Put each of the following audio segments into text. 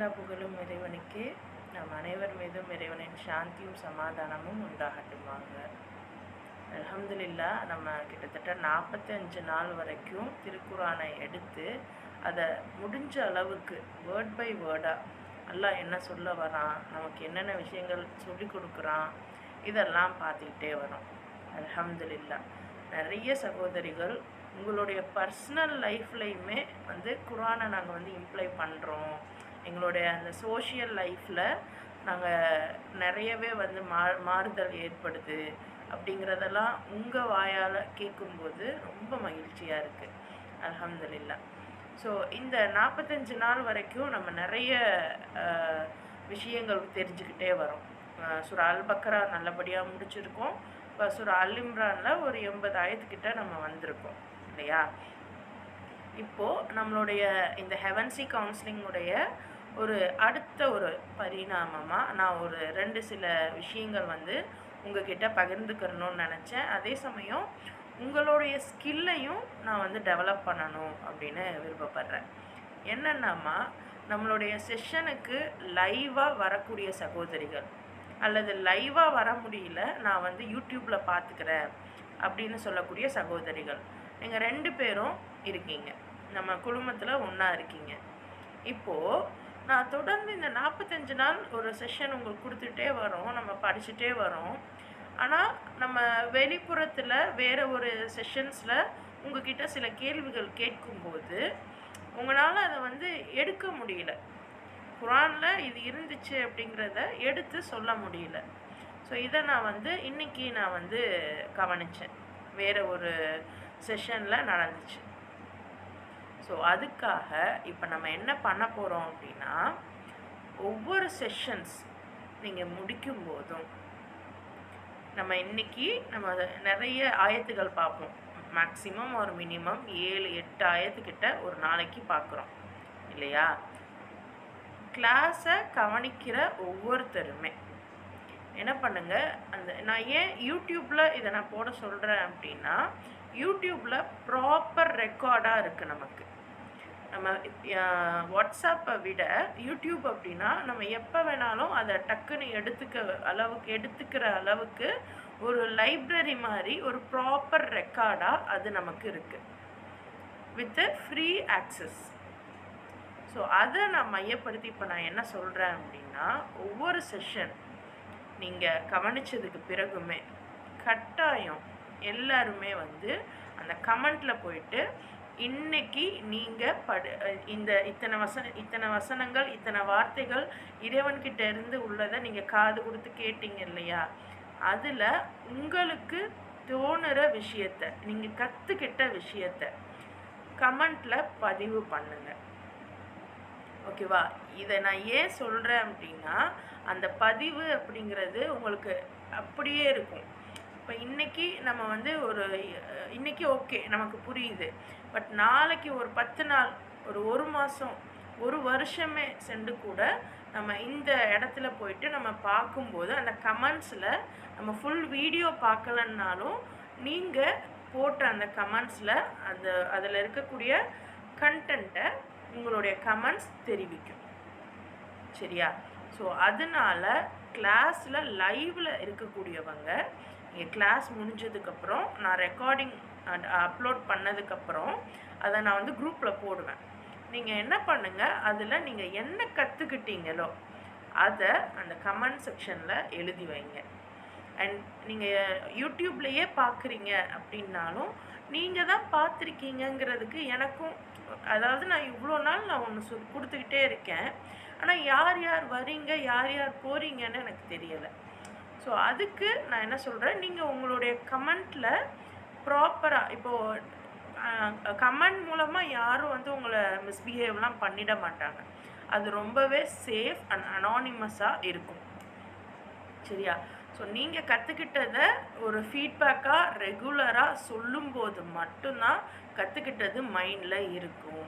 எல்லா புகழும் இறைவனுக்கே. நம் அனைவர் மீதும் இறைவனின் சாந்தியும் சமாதானமும் உண்டாகட்டுமாங்க. அல்ஹம்துலில்லா, நம்ம கிட்டத்தட்ட 45 நாள் வரைக்கும் திருக்குரானை எடுத்து அதை முடிஞ்ச அளவுக்கு வேர்ட் பை வேர்டாக அல்லாஹ் என்ன சொல்ல வரான், நமக்கு என்னென்ன விஷயங்கள் சொல்லி கொடுக்குறான், இதெல்லாம் பார்த்துக்கிட்டே வரோம். அல்ஹம்துலில்லா, நிறைய சகோதரிகள் உங்களுடைய பர்சனல் லைஃப்லையுமே குரானை நாங்கள் இம்ப்ளை பண்ணுறோம், எங்களுடைய அந்த சோஷியல் லைஃப்பில் நாங்கள் நிறையவே மாறுதல் ஏற்படுது அப்படிங்கிறதெல்லாம் உங்கள் வாயால் கேட்கும்போது ரொம்ப மகிழ்ச்சியாக இருக்குது. அல்ஹம்துலில்லா. ஸோ இந்த 45 நாள் வரைக்கும் நம்ம நிறைய விஷயங்கள் தெரிஞ்சுக்கிட்டே வரோம். சூரா அல் பக்ரா நல்லபடியாக முடிச்சிருக்கோம். இப்போ சூரா அல் இம்ரானில் ஒரு 80 ஆயத்துக்கிட்ட நம்ம வந்திருக்கோம் இல்லையா? இப்போது நம்மளுடைய இந்த ஹெவன்சி கவுன்சிலிங்குடைய ஒரு அடுத்த ஒரு பரிணாமமாக நான் ஒரு சில விஷயங்கள் உங்ககிட்ட பகிர்ந்துக்கிறணும்னு நினச்சேன். அதே சமயம் உங்களுடைய ஸ்கில்லையும் நான் டெவலப் பண்ணணும் அப்படின்னு விருப்பப்படுறேன். என்னென்னாமா, நம்மளுடைய செஷனுக்கு லைவாக வரக்கூடிய சகோதரிகள் அல்லது லைவாக வர முடியல, நான் யூடியூப்பில் பார்த்துக்கிறேன் அப்படின்னு சொல்லக்கூடிய சகோதரிகள், நீங்கள் 2 பேரும் இருக்கீங்க, நம்ம குடும்பத்தில் ஒன்றா இருக்கீங்க. இப்போது நான் தொடர்ந்து இந்த 45 நாள் ஒரு செஷன் உங்களுக்கு கொடுத்துட்டே வரோம், நம்ம படிச்சுட்டே வரோம். ஆனால் நம்ம வெளிப்புறத்தில் வேறு ஒரு செஷன்ஸில் உங்ககிட்ட சில கேள்விகள் கேட்கும்போது உங்களால் அதை எடுக்க முடியல. குரானில் இது இருந்துச்சு அப்படிங்கிறத எடுத்து சொல்ல முடியல. ஸோ இதை நான் இன்றைக்கி நான் கவனித்தேன், வேறு ஒரு செஷனில் நடந்துச்சு. ஸோ அதுக்காக இப்போ நம்ம என்ன பண்ண போகிறோம் அப்படின்னா, ஒவ்வொரு செஷன்ஸ் நீங்கள் முடிக்கும் போதும் நம்ம இன்றைக்கி நம்ம நிறைய ஆயத்துகள் பார்ப்போம். மேக்ஸிமம் ஒரு மினிமம் 7-8 ஆயத்துக்கிட்ட ஒரு நாளைக்கு பார்க்குறோம் இல்லையா? கிளாஸை கவனிக்கிற ஒவ்வொருத்தருமே என்ன பண்ணுங்கள், நான் ஏன் யூடியூப்பில் இதை நான் போட சொல்கிறேன் அப்படின்னா, யூடியூப்பில் ப்ராப்பர் ரெக்கார்டாக இருக்குது நமக்கு. நம்ம வாட்ஸ்அப்பை விட யூடியூப் அப்படின்னா நம்ம எப்போ வேணாலும் அதை டக்குன்னு எடுத்துக்கிற அளவுக்கு ஒரு லைப்ரரி மாதிரி ஒரு ப்ராப்பர் ரெக்கார்டாக அது நமக்கு இருக்குது வித் ஃப்ரீ ஆக்சஸ். ஸோ அதை நான் மையப்படுத்தி இப்போ நான் என்ன சொல்கிறேன் அப்படின்னா, ஒவ்வொரு செஷன் நீங்கள் கவனித்ததுக்கு பிறகுமே கட்டாயம் எல்லாருமே அந்த கமெண்ட்டில் போயிட்டு, இன்னைக்கு நீங்கள் இத்தனை வசனங்கள் இத்தனை வார்த்தைகள் இறைவன்கிட்ட இருந்து உள்ளதை நீங்கள் காது கொடுத்து கேட்டீங்க இல்லையா, அதில் உங்களுக்கு தோணுற விஷயத்தை, நீங்கள் கற்றுக்கிட்ட விஷயத்தை கமெண்ட்டில் பதிவு பண்ணுங்கள். ஓகேவா? இதை நான் ஏன் சொல்கிறேன் அப்படின்னா, அந்த பதிவு அப்படிங்கிறது உங்களுக்கு அப்படியே இருக்கும். இப்போ இன்றைக்கி நம்ம இன்றைக்கி ஓகே நமக்கு புரியுது, பட் நாளைக்கு ஒரு 10 நாள், ஒரு மாதம், ஒரு வருஷமே சென்று கூட நம்ம இந்த இடத்துல போயிட்டு நம்ம பார்க்கும்போது அந்த கமெண்ட்ஸில் நம்ம ஃபுல் வீடியோ பார்க்கலன்னாலும் நீங்கள் போட்ட அந்த கமெண்ட்ஸில் அதில் இருக்கக்கூடிய கண்டென்ட்டை உங்களுடைய கமெண்ட்ஸ் தெரிவிக்கும். சரியா? ஸோ அதனால் கிளாஸில் லைவில் இருக்கக்கூடியவங்க, நீங்கள் கிளாஸ் முடிஞ்சதுக்கப்புறம் நான் ரெக்கார்டிங் அப்லோட் பண்ணதுக்கப்புறம் அதை நான் குரூப்பில் போடுவேன். நீங்கள் என்ன பண்ணுங்கள், அதில் நீங்கள் என்ன கற்றுக்கிட்டீங்களோ அதை அந்த கமெண்ட் செக்ஷனில் எழுதி வைங்க. அண்ட் நீங்கள் யூடியூப்லேயே பார்க்குறீங்க அப்படின்னாலும் நீங்கள் தான் பார்த்துருக்கீங்கிறதுக்கு எனக்கும், அதாவது நான் இவ்வளோ நாள் நான் ஒன்று கொடுத்துக்கிட்டே இருக்கேன், ஆனால் யார் யார் வரீங்க யார் யார் போகிறீங்கன்னு எனக்கு தெரியலை. ஸோ அதுக்கு நான் என்ன சொல்கிறேன், நீங்கள் உங்களுடைய கமெண்ட்டில் ப்ராப்பராக, இப்போது கமெண்ட் மூலமாக யாரும் உங்களை மிஸ்பிஹேவ்லாம் பண்ணிட மாட்டாங்க. அது ரொம்பவே சேஃப் அண்ட் அனானிமஸாக இருக்கும். சரியா? ஸோ நீங்கள் கற்றுக்கிட்டதை ஒரு ஃபீட்பேக்காக ரெகுலராக சொல்லும்போது மட்டும்தான் கற்றுக்கிட்டது மைண்டில் இருக்கும்.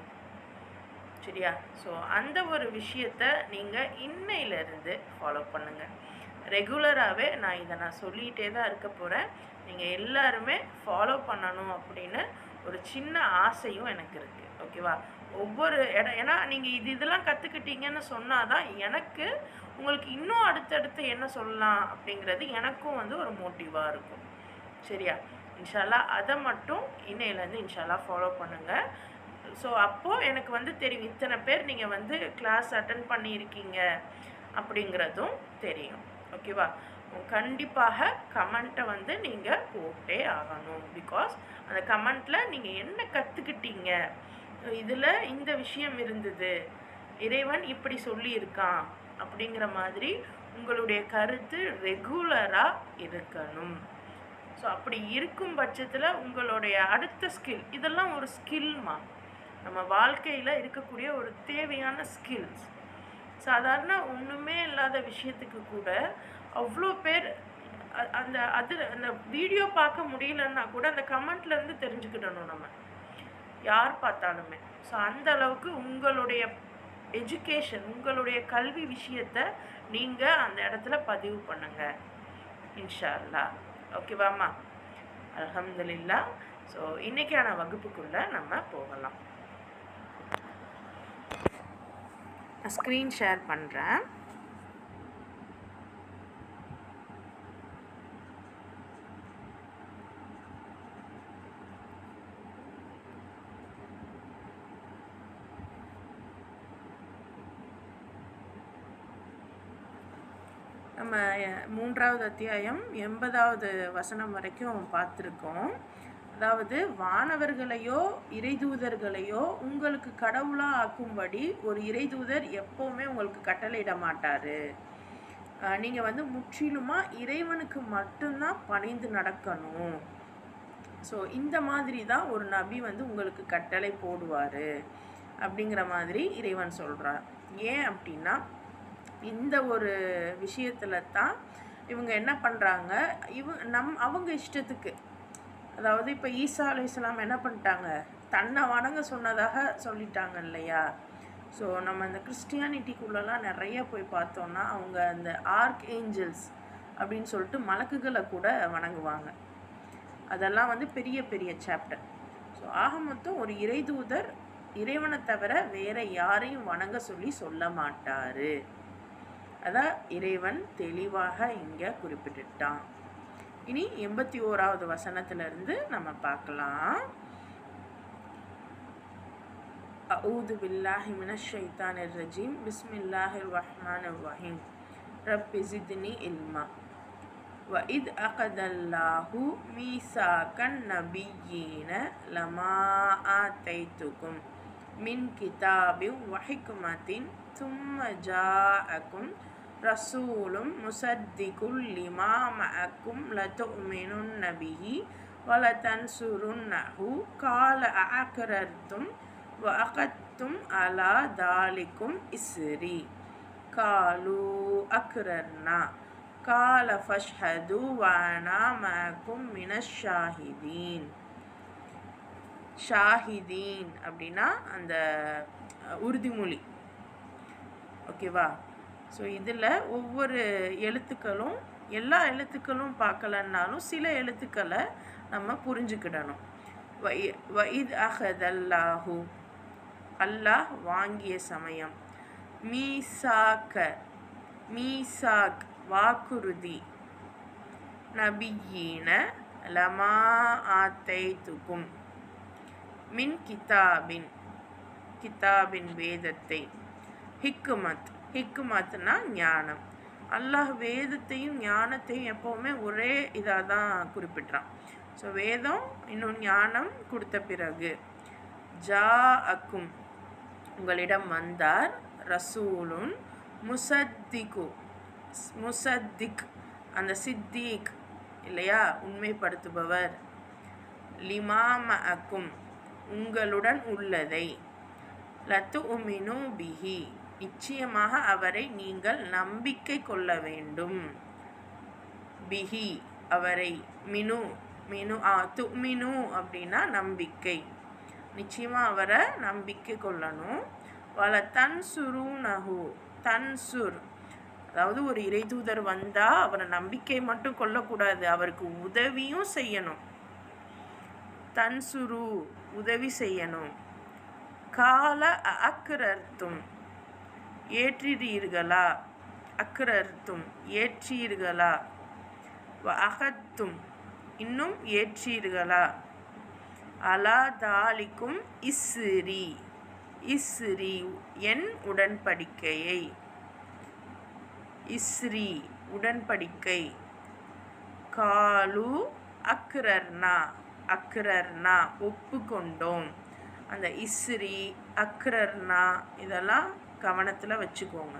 சரியா? ஸோ அந்த ஒரு விஷயத்தை நீங்கள் இன்னையிலேருந்து ஃபாலோ பண்ணுங்கள். ரெகுலராகவே நான் சொல்லிகிட்டே தான் இருக்க போகிறேன். நீங்கள் எல்லாருமே ஃபாலோ பண்ணணும் அப்படின்னு ஒரு சின்ன ஆசையும் எனக்கு இருக்குது. ஓகேவா? ஒவ்வொரு இடம், ஏன்னா நீங்கள் இதெல்லாம் கற்றுக்கிட்டீங்கன்னு சொன்னால் தான் எனக்கு உங்களுக்கு இன்னும் அடுத்தடுத்து என்ன சொல்லலாம் அப்படிங்கிறது எனக்கும் வந்து ஒரு மோட்டிவாக இருக்கும். சரியா? இன்ஷால்லா அதை மட்டும் இன்னையிலேருந்து இன்ஷால்லா ஃபாலோ பண்ணுங்கள். ஸோ அப்போது எனக்கு வந்து தெரியும் இத்தனை பேர் நீங்கள் வந்து கிளாஸ் அட்டன் பண்ணியிருக்கீங்க அப்படிங்கிறதும் தெரியும். ஓகேவா? கண்டிப்பாக கமெண்ட்டை வந்து நீங்கள் போட்டே ஆகணும். பிகாஸ் அந்த கமெண்ட்டில் நீங்கள் என்ன கற்றுக்கிட்டீங்க, இதில் இந்த விஷயம் இருந்தது, இறைவன் இப்படி சொல்லியிருக்கான் அப்படிங்கிற மாதிரி உங்களுடைய கருத்து ரெகுலராக இருக்கணும். ஸோ அப்படி இருக்கும் பட்சத்தில் உங்களுடைய அடுத்த ஸ்கில், இதெல்லாம் ஒரு ஸ்கில்மா, நம்ம வாழ்க்கையில் இருக்கக்கூடிய ஒரு தேவையான ஸ்கில்ஸ். சாதாரண ஒன்றுமே இல்லாத விஷயத்துக்கு கூட அவ்வளோ பேர் அந்த அந்த வீடியோ பார்க்க முடியலன்னா கூட அந்த கமெண்ட்லேருந்து தெரிஞ்சுக்கிடணும் நம்ம, யார் பார்த்தாலுமே. ஸோ அந்த அளவுக்கு உங்களுடைய எஜுகேஷன், உங்களுடைய கல்வி விஷயத்தை நீங்கள் அந்த இடத்துல பதிவு பண்ணுங்கள் இன்ஷா அல்லாஹ். ஓகேவாம்மா? அல்ஹம்துலில்லாஹ். ஸோ இன்றைக்கான வகுப்புக்குள்ளே நம்ம போகலாம். நான் ஸ்க்ரீன் ஷேர் பண்ணுறேன். நம்ம 3வது அத்தியாயம் 80வது வசனம் வரைக்கும் பார்த்துருக்கோம். அதாவது வானவர்களையோ இறைதூதர்களையோ உங்களுக்கு கடவுளாக ஆக்கும்படி ஒரு இறைதூதர் எப்போவுமே உங்களுக்கு கட்டளையிட மாட்டார். நீங்கள் வந்து முற்றிலுமாக இறைவனுக்கு மட்டும்தான் பணிந்து நடக்கணும். ஸோ இந்த மாதிரி தான் ஒரு நபி வந்து உங்களுக்கு கட்டளை போடுவார் அப்படிங்கிற மாதிரி இறைவன் சொல்கிறார். ஏன் அப்படின்னா இந்த ஒரு விஷயத்தில் தான் இவங்க என்ன பண்ணுறாங்க, அவங்க இஷ்டத்துக்கு, அதாவது இப்போ ஈசா அலைஹிஸ்ஸலாம் என்ன பண்ணிட்டாங்க, தன்னை வணங்க சொன்னதாக சொல்லிட்டாங்க இல்லையா? ஸோ நம்ம இந்த கிறிஸ்டியானிட்டிக்குள்ளெல்லாம் நிறைய போய் பார்த்தோன்னா அவங்க அந்த ஆர்க் ஏஞ்சல்ஸ் அப்படின்னு சொல்லிட்டு மலக்குகளை கூட வணங்குவாங்க. அதெல்லாம் வந்து பெரிய பெரிய சாப்டர். ஸோ ஆக மொத்தம் ஒரு இறைதூதர் இறைவனை தவிர வேற யாரையும் வணங்க சொல்லி சொல்ல மாட்டார். அதான் இறைவன் தெளிவாக இங்கே குறிப்பிட்டுட்டான். இனி 81வது வசனத்திலிருந்து நம்ம பார்க்கலாம். அஊது பில்லாஹி மினஷ் ஷைத்தானிர் ரஜீம். பிஸ்மில்லாஹிர் ரஹ்மானிர் ரஹீம். ரப்பி ஜித்னி இல்மா. வஇத் அகதல்லாஹு மீசாகன் நபிய்யீன லமா ஆதைத்துக்கும் மின் கிதாபின் வஹிக்மத்தின் தும்ம ஜாஅக்கும் ரசூலும் முசத்திகுல் லிமா மஅக்கும் லதுமினுன்ன பிஹி வலதன்சுருன்னஹு கால அஅக்ரர்தும் வஅகத்தும் அலா தாலிக்கும் இஸ்ரி காலு அக்ரர்னா கால ஃபஷ்ஹது வஅனா மஅக்கும் மினஷ் ஷாஹிதீன். ஷாஹிதீன் அப்படின்னா அந்த உறுதிமொழி. ஓகேவா? ஸோ இதில் ஒவ்வொரு எழுத்துக்களும், எல்லா எழுத்துக்களும் பார்க்கலன்னாலும் சில எழுத்துக்களை நம்ம புரிஞ்சுக்கிடணும். வஇத் அகதல்லாஹு, அல்லாஹ் வாங்கிய சமயம். மீசாக்க, மீசாக் வாக்குறுதி. நபியீன லமா ஆத்தைத்துக்கும் மின் கிதாபின், கிதாபின் வேதத்தை. ஹிக்குமத், ஹிக்குமத்னா ஞானம். அல்லாஹ் வேதத்தையும் ஞானத்தையும் எப்போவுமே ஒரே இதாக தான் குறிப்பிட்றான். ஸோ வேதம் இன்னும் ஞானம் கொடுத்த பிறகு ஜா அக்கும் உங்களிடம் வந்தார், ரசூலுன் முசத்திகு, முசத்திக் அந்த சித்திக் இல்லையா, உண்மைப்படுத்துபவர். லிமாம அக்கும் உங்களுடன் உள்ளதை. லத்து உமினு பிஹி நிச்சயமாக அவரை நீங்கள் நம்பிக்கை கொள்ள வேண்டும். பிஹி அவரை, மினு மினு துமினு அப்படின்னா நம்பிக்கை, நிச்சயமாக அவரை நம்பிக்கை கொள்ளணும். வல தன்சுருனஹு, தன்சுர் அதாவது ஒரு இறைதூதர் வந்தால் அவரை நம்பிக்கை மட்டும் கொள்ளக்கூடாது, அவருக்கு உதவியும் செய்யணும். தன்சுரு உதவி செய்யணும். கால அக்ரர்த்தும் ஏற்றீர்களா, அக்ரர்த்தும் ஏற்றீர்களா, அகத்தும் இன்னும் ஏற்றீர்களா, அலா தாலிக்கும் இஸ்ரி, இஸ்ரி என் உடன்படிக்கையை, இஸ்ரி உடன்படிக்கை, காலு அக்ரர்னா, அக்ரர்னா ஒப்புக்கொண்டோம். அந்த இஸ்ரி அக்ரர்னா இதெல்லாம் கவனத்தில் வச்சுக்கோங்க.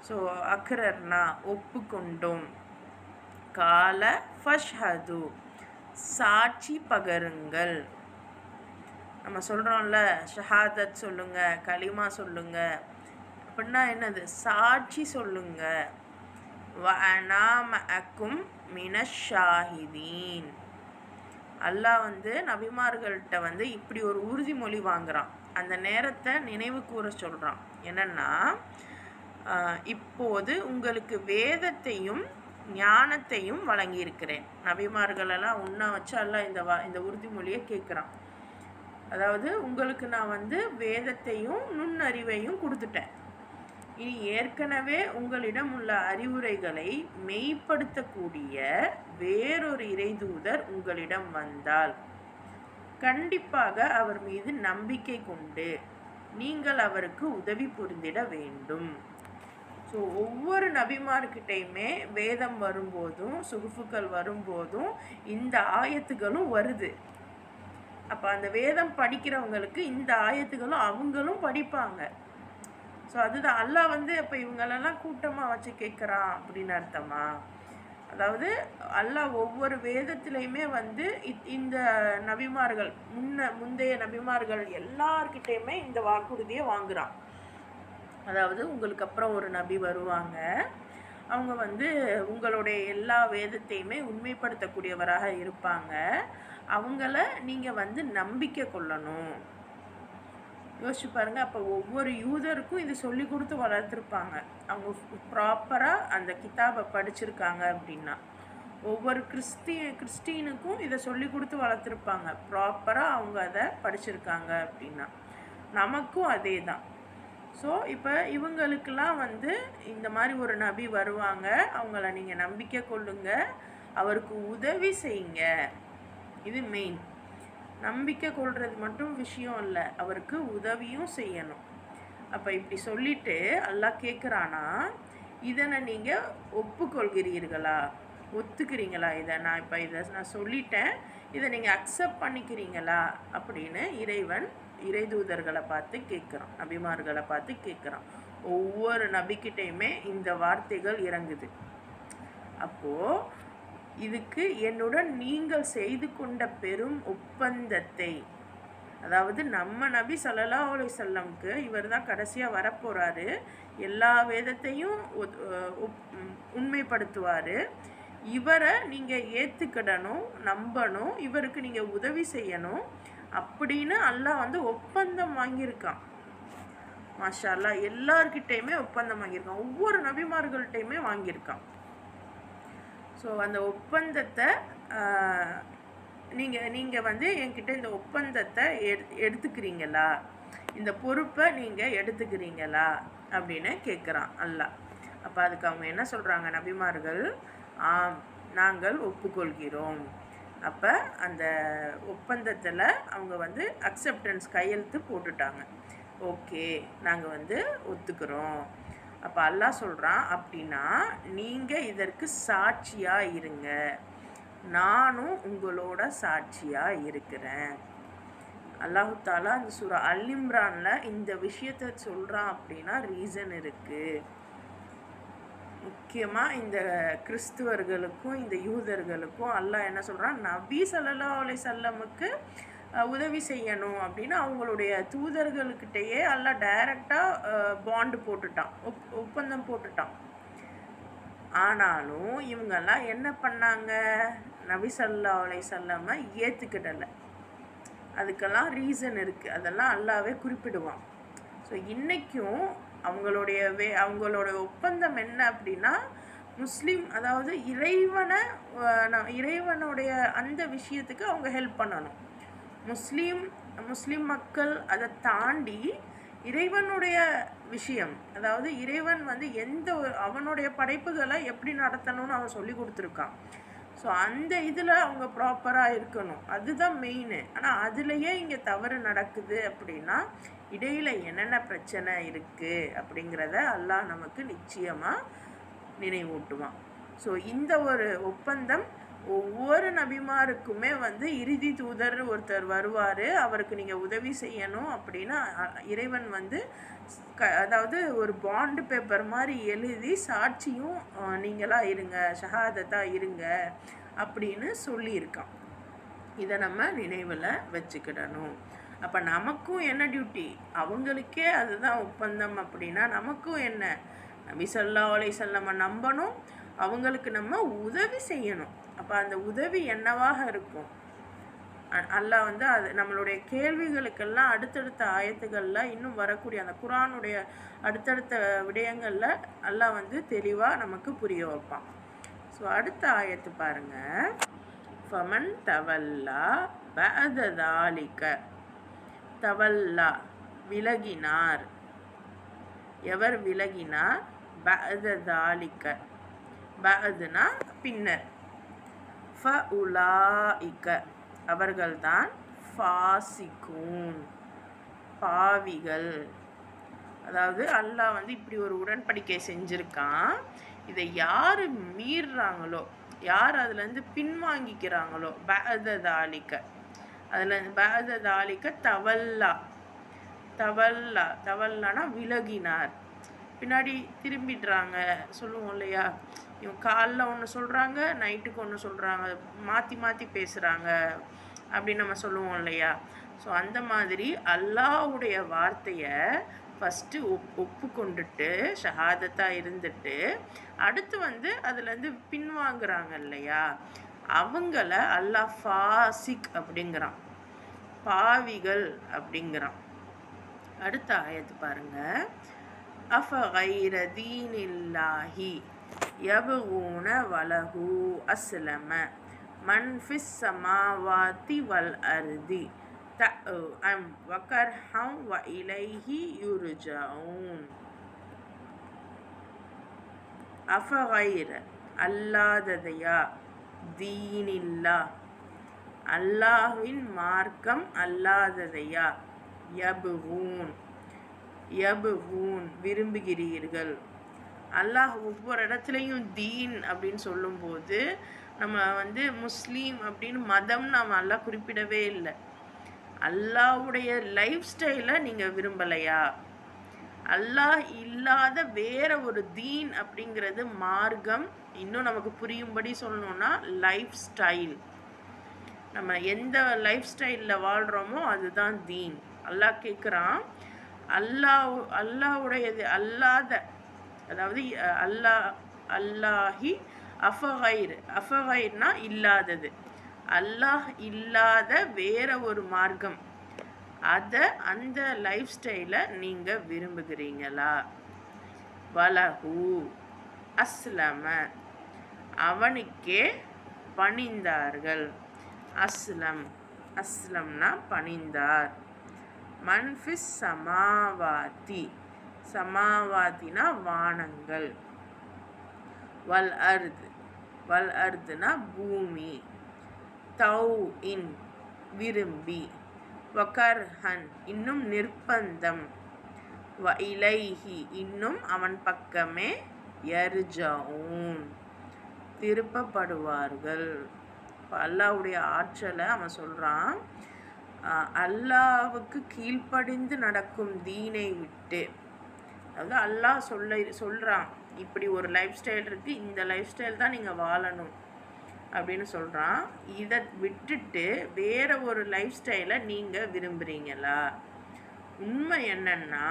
ஸோ அக்ரர்னா ஒப்புக்கொண்டோம். கால ஃபஷ்ஹது சாட்சி பகருங்கள். நம்ம சொல்கிறோம்ல ஷஹாதத் சொல்லுங்க, கலிமா சொல்லுங்க அப்படின்னா என்னது, சாட்சி சொல்லுங்க. வஅனா மஅக்கும் மினஷாஹிதீன். அல்லாஹ் நபிமார்கள்ட்ட இப்படி ஒரு உறுதிமொழி வாங்குறான். அந்த நேரத்தை நினைவு கூற சொல்கிறான். என்னன்னா, இப்போது உங்களுக்கு வேதத்தையும் ஞானத்தையும் வழங்கியிருக்கிறேன். நபிமார்களெல்லாம் உண்ணா வச்சு அல்லாஹ் இந்த உறுதிமொழியை கேட்குறான். அதாவது உங்களுக்கு நான் வேதத்தையும் நுண்ணறிவையும் கொடுத்துட்டேன். இனி ஏற்கனவே உங்களிடம் உள்ள அறிவுரைகளை மெய்ப்படுத்தக்கூடிய வேறொரு இறைதூதர் உங்களிடம் வந்தால் கண்டிப்பாக அவர் மீது நம்பிக்கை கொண்டு நீங்கள் அவருக்கு உதவி புரிந்திட வேண்டும். ஸோ ஒவ்வொரு நபிமார்கிட்டையுமே வேதம் வரும்போதும் சுகுஃபுக்கள் வரும்போதும் இந்த ஆயத்துகளும் வருது. அப்போ அந்த வேதம் படிக்கிறவங்களுக்கு இந்த ஆயத்துகளும் அவங்களும் படிப்பாங்க. ஸோ அதுதான் அல்லாஹ் அப்போ இவங்களெல்லாம் கூட்டமாக வச்சு கேட்குறான் அப்படின்னு அர்த்தமா? அதாவது அல்லாஹ் ஒவ்வொரு வேதத்துலேயுமே இந்த நபிமார்கள் முந்தைய நபிமார்கள் எல்லார்கிட்டையுமே இந்த வாக்குறுதியை வாங்குறான். அதாவது உங்களுக்கு அப்புறம் ஒரு நபி வருவாங்க, அவங்க உங்களுடைய எல்லா வேதத்தையுமே உண்மைப்படுத்தக்கூடியவராக இருப்பாங்க. அவங்கள நீங்கள் நம்பிக்கை கொள்ளணும். யோசிச்சு பாருங்க. அப்போ ஒவ்வொரு யூதருக்கும் இது சொல்லி கொடுத்து வளர்த்துருப்பாங்க. அவங்க ப்ராப்பராக அந்த கிதாபை படிச்சிருக்காங்க அப்படின்னா, ஒவ்வொரு கிறிஸ்டினுக்கும் இதை சொல்லி கொடுத்து வளர்த்துருப்பாங்க. ப்ராப்பராக அவங்க அதை படிச்சிருக்காங்க அப்படின்னா நமக்கும் அதே தான். ஸோ இப்போ இவங்களுக்கெல்லாம் இந்த மாதிரி ஒரு நபி வருவாங்க, அவங்கள நீங்கள் நம்பிக்கை கொள்ளுங்க, அவருக்கு உதவி செய்யுங்க. இது மெயின். நம்பிக்கை கொள்வது மட்டும் விஷயம் இல்லை, அவருக்கு உதவியும் செய்யணும். அப்போ இப்படி சொல்லிட்டு அல்லாஹ் கேட்குறானா, இதனை நீங்கள் ஒப்புக்கொள்கிறீர்களா, ஒத்துக்கிறீங்களா? இதை நான் சொல்லிட்டேன், இதை நீங்கள் அக்செப்ட் பண்ணிக்கிறீங்களா அப்படின்னு இறைதூதர்களை பார்த்து கேட்குறான், நபிமார்களை பார்த்து கேட்குறான். ஒவ்வொரு நபிக்கிட்டையுமே இந்த வார்த்தைகள் இறங்குது. அப்போது இதுக்கு என்னுடன் நீங்கள் செய்து கொண்ட பெரும் ஒப்பந்தத்தை, அதாவது நம்ம நபி ஸல்லல்லாஹு அலைஹி வஸல்லம்க்கு இவர் தான் கடைசியாக வரப்போகிறாரு, எல்லா வேதத்தையும் உண்மைப்படுத்துவார், இவரை நீங்கள் ஏற்றுக்கிடணும், நம்பணும், இவருக்கு நீங்கள் உதவி செய்யணும் அப்படின்னு அல்லாஹ் ஒப்பந்தம் வாங்கியிருக்கான். மாஷா அல்லாஹ் எல்லார்கிட்டையுமே ஒப்பந்தம் வாங்கியிருக்கான், ஒவ்வொரு நபிமார்கள்ட்டையுமே வாங்கியிருக்கான். ஸோ அந்த ஒப்பந்தத்தை நீங்கள் என்கிட்ட இந்த ஒப்பந்தத்தை எடுத்துக்கிறீங்களா, இந்த பொறுப்பை நீங்கள் எடுத்துக்கிறீங்களா அப்படின்னு கேட்குறான் அல்லாஹ். அப்போ அதுக்கு அவங்க என்ன சொல்கிறாங்க நபிமார்கள், ஆம் நாங்கள் ஒப்புக்கொள்கிறோம். அப்போ அந்த ஒப்பந்தத்தில் அவங்க அக்செப்டன்ஸ் கையெழுத்து போட்டுட்டாங்க. ஓகே நாங்கள் ஒத்துக்கிறோம். அப்போ அல்லாஹ் சொல்கிறான், அப்படின்னா நீங்கள் இதற்கு சாட்சியாக இருங்க, நானும் உங்களோட சாட்சியாக இருக்கிறேன். அல்லாஹு தாலா அந்த சூரா அல் இம்ரானில் இந்த விஷயத்தை சொல்கிறான் அப்படின்னா ரீசன் இருக்குது. முக்கியமாக இந்த கிறிஸ்துவர்களுக்கும் இந்த யூதர்களுக்கும் அல்லாஹ் என்ன சொல்கிறான், நபி ஸல்லல்லாஹு அலைஹி வஸல்லமுக்கு உதவி செய்யணும் அப்படின்னு அவங்களுடைய தூதர்கள்கிட்டயே அல்லாஹ் டைரெக்டாக பாண்டு போட்டுட்டான், ஒப்பந்தம் போட்டுட்டான். ஆனாலும் இவங்கெல்லாம் என்ன பண்ணாங்க, நபி ஸல்லல்லாஹு அலைஹி வஸல்லமை ஏற்றுக்கிடலை. அதுக்கெல்லாம் ரீசன் இருக்குது, அதெல்லாம் அல்லாஹ்வே குறிப்பிடுவான். ஸோ இன்றைக்கும் அவங்களோட ஒப்பந்தம் என்ன அப்படின்னா, முஸ்லீம் அதாவது இறைவனுடைய அந்த விஷயத்துக்கு அவங்க ஹெல்ப் பண்ணணும். முஸ்லீம் முஸ்லிம் மக்கள் அதை தாண்டி இறைவனுடைய விஷயம், அதாவது இறைவன் வந்து அவனுடைய படைப்புகளை எப்படி நடத்தணும்னு அவன் சொல்லி கொடுத்துருக்கான். ஸோ அந்த இதில் அவங்க ப்ராப்பராக இருக்கணும், அதுதான் மெயின். ஆனால் அதுலேயே இங்கே தவறு நடக்குது அப்படின்னா இடையில் என்னென்ன பிரச்சனை இருக்குது அப்படிங்கிறத அல்லாஹ் நமக்கு நிச்சயமாக நினைவூட்டுவான். ஸோ இந்த ஒரு ஒப்பந்தம் ஒவ்வொரு நபிமாருக்குமே வந்து இறுதி தூதர் ஒருத்தர் வருவார், அவருக்கு நீங்கள் உதவி செய்யணும் அப்படின்னா இறைவன் வந்து அதாவது ஒரு பாண்டு பேப்பர் மாதிரி எழுதி சாட்சியும் நீங்களாக இருங்க, ஷஹாதத்தாக இருங்க அப்படின்னு சொல்லியிருக்கான். இதை நம்ம நினைவில் வச்சுக்கிடணும். அப்போ நமக்கும் என்ன டியூட்டி? அவங்களுக்கே அதுதான் ஒப்பந்தம் அப்படின்னா நமக்கும் என்ன? நபி ஸல்லல்லாஹு அலைஹி வஸல்லம் நம்பணும், அவங்களுக்கு நம்ம உதவி செய்யணும். அப்போ அந்த உதவி என்னவாக இருக்கும்? அல்லாஹ் வந்து அது நம்மளுடைய கேள்விகளுக்கெல்லாம் அடுத்தடுத்த ஆயத்துகளில் இன்னும் வரக்கூடிய அந்த குர்ஆனுடைய அடுத்தடுத்த விடயங்களில் அல்லாஹ் வந்து தெளிவாக நமக்கு புரிய வைப்பான். ஸோ அடுத்த ஆயத்து பாருங்க. ஃபமன் தவல்லா பஅத தாலிக, தவல்லா விலகினார், எவர் விலகினார், பஅத தாலிக, பஅதுனா பின்னர், ஃபஉலாயிக அவர்கள்தான் ஃபாசிகூன் பாவிகள். அதாவது அல்லாஹ் வந்து இப்படி ஒரு உடன்படிக்கை செஞ்சுருக்கான், இதை யார் மீறுறாங்களோ, யார் அதுலேருந்து பின்வாங்கிக்கிறாங்களோ, பஅத தாலிக, அதில் பஅத தாலிக தவல்லா, தவல்லா தவல்லானா விலகினார், பின்னாடி திரும்பிடுறாங்க சொல்லுவோம் இல்லையா, இவங்க காலைல ஒன்று சொல்கிறாங்க, நைட்டுக்கு ஒன்று சொல்கிறாங்க, மாற்றி மாற்றி பேசுகிறாங்க அப்படின்னு நம்ம சொல்லுவோம் இல்லையா. ஸோ அந்த மாதிரி அல்லாஹ்வுடைய வார்த்தையை ஃபஸ்ட்டு ஒப்புக்கொண்டுட்டு ஷஹாதத்தாக இருந்துட்டு அடுத்து வந்து அதுலேருந்து பின்வாங்குறாங்க இல்லையா, அவங்கள அல்லாஹ் ஃபாசிக் அப்படிங்கிறான், பாவிகள் அப்படிங்கிறான். அடுத்த ஆயத்து பாருங்க. அஃபகைர தீனில்லாஹி யபூன வலஹு அஸ்லம மன் ஃபிஸ் ஸமாவாதி வல் அர்தி தஅம் வகர்ஹம் வ இலைஹி யுர்ஜஊன். அஃபகைர அல்லாததையா, தீனில்லா அல்லாஹ்வின் மார்க்கம் அல்லாததையா, யபூன் யபூன் விரும்புகிறீர்கள். அல்லாஹ் ஒவ்வொரு இடத்துலையும் தீன் அப்படின்னு சொல்லும்போது நம்ம வந்து முஸ்லீம் அப்படின்னு மதம் நாம் அல்லாஹ் குறிப்பிடவே இல்லை. அல்லாஹ்வுடைய லைஃப் ஸ்டைலை நீங்கள் விரும்பலையா, அல்லாஹ் இல்லாத வேற ஒரு தீன் அப்படிங்கிறது மார்க்கம், இன்னும் நமக்கு புரியும்படி சொல்லணும்னா லைஃப் ஸ்டைல், நம்ம எந்த லைஃப் ஸ்டைலில் வாழ்கிறோமோ அதுதான் தீன். அல்லாஹ் கேட்குறான், அல்லாஹ்வுடையது அல்லாத, அதாவது அல்லாஹி அஃபகைர்னா இல்லாதது, அல்லாஹ் இல்லாத வேற ஒரு மார்க்கம், அந்த லைஃப் ஸ்டைலை நீங்கள் விரும்புகிறீங்களா? வலஹு அஸ்லம அவனுக்கே பணிந்தார்கள், அஸ்லம்னா பணிந்தார், மன்ஃபிஸ் சமாவாதி சமாவாத்தினா வானங்கள், வல் அர்துனா பூமி, தௌ இன் விரும்பி, வகர்ஹன் இன்னும் நிர்பந்தம், வ இலைஹி இன்னும் அவன் பக்கமே, யர்ஜஊன் திருப்பப்படுவார்கள். இப்போ அல்லாஹ்வுடைய ஆற்றலை அவன் சொல்கிறான், அல்லாஹ்வுக்கு கீழ்ப்படிந்து நடக்கும் தீனை விட்டு, அதாவது அல்லாஹ் சொல்கிறான் இப்படி ஒரு லைஃப் ஸ்டைல் இருக்குது, இந்த லைஃப் ஸ்டைல் தான் நீங்கள் வாழணும் அப்படின்னு சொல்கிறான். இதை விட்டுட்டு வேற ஒரு லைஃப் ஸ்டைலை நீங்கள் விரும்புகிறீங்களா? உண்மை என்னன்னா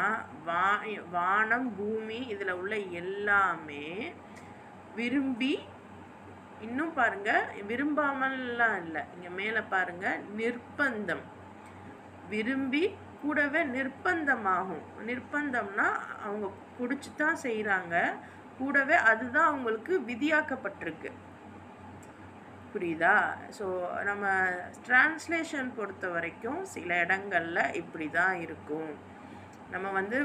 வானம் பூமி இதில் உள்ள எல்லாமே விரும்பி, இன்னும் பாருங்க விரும்பாமல்லாம் இல்லை, இங்கே மேலே பாருங்க நிர்பந்தம், விரும்பி கூடவே நிர்பந்தமாகும். நிர்பந்தம்னா அவங்க பிடிச்சி தான் செய்கிறாங்க, கூடவே அதுதான் அவங்களுக்கு விதியாக்கப்பட்டிருக்கு. புரியுதா? ஸோ நம்ம ட்ரான்ஸ்லேஷன் பொறுத்த வரைக்கும் சில இடங்களில் இப்படி தான் இருக்கும். நம்ம வந்து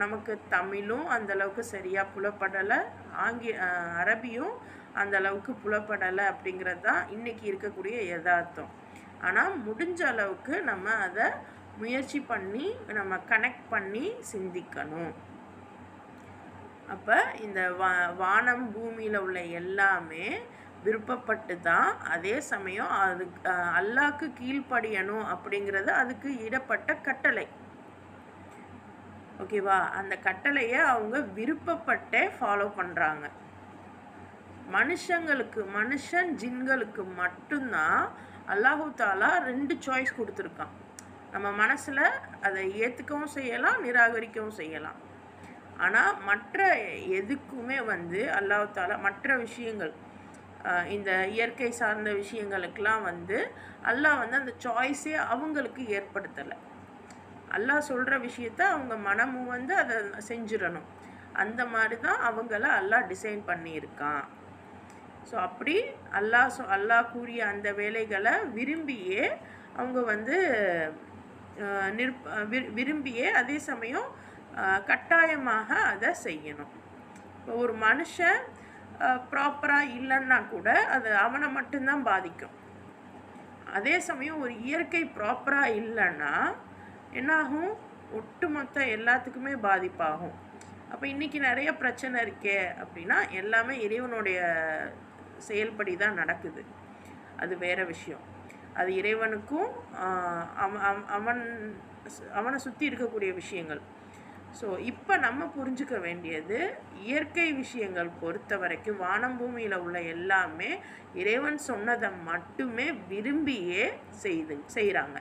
நமக்கு தமிழும் அந்தளவுக்கு சரியாக புலப்படலை, அரபியும் அந்தளவுக்கு புலப்படலை அப்படிங்கிறது தான் இன்றைக்கி இருக்கக்கூடிய யதார்த்தம். ஆனால் முடிஞ்ச அளவுக்கு நம்ம அதை முயற்சி பண்ணி நம்ம கனெக்ட் பண்ணி சிந்திக்கணும். அப்போ இந்த வானம் பூமியில் உள்ள எல்லாமே விருப்பப்பட்டு தான், அதே சமயம் அதுக்கு அல்லாஹ்க்கு கீழ்ப்படியணும் அப்படிங்கிறது அதுக்கு இடப்பட்ட கட்டளை. ஓகேவா? அந்த கட்டளையை அவங்க விருப்பப்பட்டே ஃபாலோ பண்ணுறாங்க. மனுஷன் ஜின்களுக்கு மட்டும்தான் அல்லாஹு தாலா 2 சாய்ஸ் கொடுத்துருக்கான். நம்ம மனசில் அதை ஏற்றுக்கவும் செய்யலாம், நிராகரிக்கவும் செய்யலாம். ஆனால் மற்ற எதுக்குமே வந்து அல்லாஹு தாலா மற்ற விஷயங்கள், இந்த இயற்கை சார்ந்த விஷயங்களுக்கெல்லாம் வந்து அல்லாஹ் வந்து அந்த சாய்ஸே அவங்களுக்கு ஏற்படுத்தலை. அல்லாஹ் சொல்கிற விஷயத்த அவங்க மனமும் வந்து அதை செஞ்சிடணும். அந்த மாதிரி தான் அவங்கள அல்லாஹ் டிசைன் பண்ணியிருக்கான். ஸோ அப்படி அல்லாஹ் கூறிய அந்த வேலைகளை விரும்பியே அவங்க வந்து விரும்பியே அதே சமயம் கட்டாயமாக அதை செய்யணும். இப்போ ஒரு மனுஷன் ப்ராப்பராக இல்லைன்னா கூட அது அவனை மட்டும்தான் பாதிக்கும். அதே சமயம் ஒரு இயற்கை ப்ராப்பராக இல்லைன்னா என்னாகும்? ஒட்டுமொத்த எல்லாத்துக்குமே பாதிப்பாகும். அப்போ இன்றைக்கி நிறைய பிரச்சனை இருக்கே அப்படின்னா எல்லாமே இறைவனுடைய செயல்படி தான் நடக்குது. அது வேறு விஷயம். அது இறைவனுக்கும் அவனை சுற்றி இருக்கக்கூடிய விஷயங்கள். ஸோ இப்போ நம்ம புரிஞ்சுக்க வேண்டியது, இயற்கை விஷயங்கள் பொறுத்த வரைக்கும் வானம் பூமியில் உள்ள எல்லாமே இறைவன் சொன்னதை மட்டுமே விரும்பியே செய்கிறாங்க.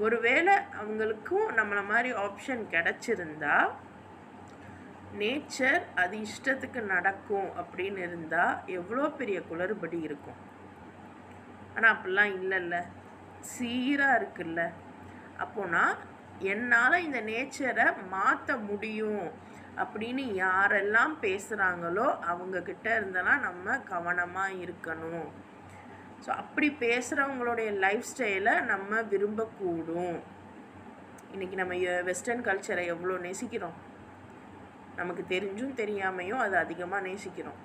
ஒருவேளை அவங்களுக்கும் நம்மளை மாதிரி ஆப்ஷன் கிடச்சிருந்தா, நேச்சர் அது இஷ்டத்துக்கு நடக்கும் அப்படின்னு இருந்தால் எவ்வளோ பெரிய குளறுபடி இருக்கும். ஆனால் அப்படிலாம் இல்லைல்ல, சீராக இருக்குல்ல. அப்போனா என்னால் இந்த நேச்சரை மாற்ற முடியும் அப்படின்னு யாரெல்லாம் பேசுகிறாங்களோ அவங்கக்கிட்ட இருந்தெல்லாம் நம்ம கவனமாக இருக்கணும். ஸோ அப்படி பேசுகிறவங்களுடைய லைஃப் ஸ்டைலை நம்ம விரும்பக்கூடும். இன்றைக்கி நம்ம வெஸ்டர்ன் கல்ச்சரை எவ்வளோ நேசிக்கிறோம், நமக்கு தெரிஞ்சும் தெரியாமையும் அது அதிகமாக நேசிக்கிறோம்.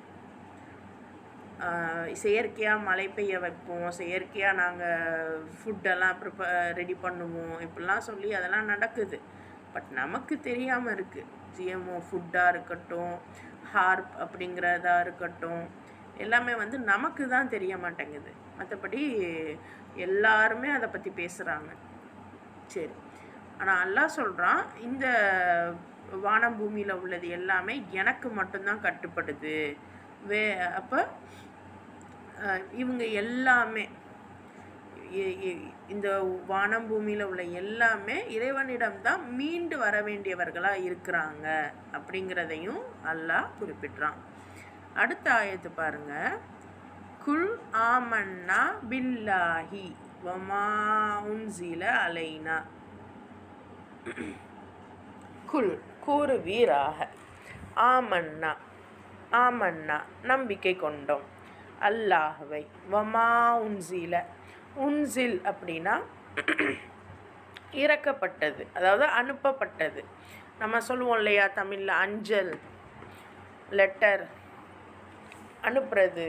செயற்கையாக மழை பெய்ய வைப்போம், செயற்கையாக நாங்கள் ஃபுட்டெல்லாம் ரெடி பண்ணுவோம், இப்படிலாம் சொல்லி அதெல்லாம் நடக்குது. பட் நமக்கு தெரியாமல் இருக்குது. ஜிஎம்ஓ ஃபுட்டாக இருக்கட்டும், ஹார்ப் அப்படிங்கிறதா இருக்கட்டும், எல்லாமே வந்து நமக்கு தான் தெரிய மாட்டேங்குது. மற்றபடி எல்லாருமே அதை பற்றி பேசுகிறாங்க. சரி, ஆனால் அல்லாஹ் சொல்கிறான், இந்த வானம் பூமியில் உள்ளது எல்லாமே எனக்கு மட்டும்தான் கட்டுப்படுது. அப்போ இவங்க எல்லாமே இந்த வானம் பூமியில் உள்ள எல்லாமே இறைவனிடம்தான் மீண்டு வர வேண்டியவர்களாக இருக்கிறாங்க அப்படிங்கிறதையும் அல்லாஹ் குறிப்பிட்றான். அடுத்த ஆயத்து பாருங்க. குல் ஆமன்னா பில்லாஹி வமா உன்சில அலைனா. குல் கூறுவீராக, ஆமன்னா ஆமன்னா நம்பிக்கை கொண்டோம், அல்லாஹ்வை, வமா உன்சில, உன்சில் அப்படின்னா இறக்கப்பட்டது, அதாவது அனுப்பப்பட்டது. நம்ம சொல்லுவோம் இல்லையா தமிழில், அஞ்சல், லெட்டர் அனுப்புறது.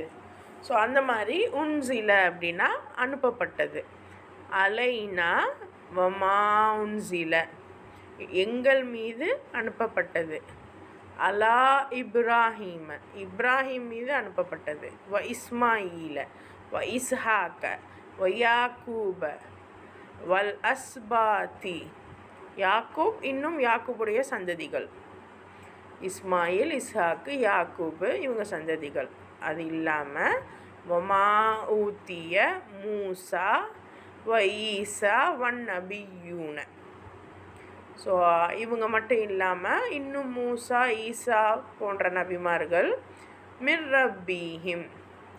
ஸோ அந்த மாதிரி உன்சில அப்படின்னா அனுப்பப்பட்டது. அலைனா வமா உன்சில எங்கள் மீது அனுப்பப்பட்டது. அலா இப்ராஹீம இப்ராஹிம் மீது அனுப்பப்பட்டது. வ இஸ்மாயில வ இஸ்ஹாக்க வ யாக்கூப வல் அஸ்பாத்தி, யாக்கூப் இன்னும் யாக்கூபுடைய சந்ததிகள், இஸ்மாயில், இஸ்ஹாக்கு, யாக்கூபு இவங்க சந்ததிகள். அது இல்லாமல் வமா ஊத்திய மூசா வ ஈசா வன் நபியூன. ஸோ இவங்க மட்டும் இல்லாமல் இன்னும் மூசா, ஈசா போன்ற நபிமார்கள் மிர் ரப்பீஹிம்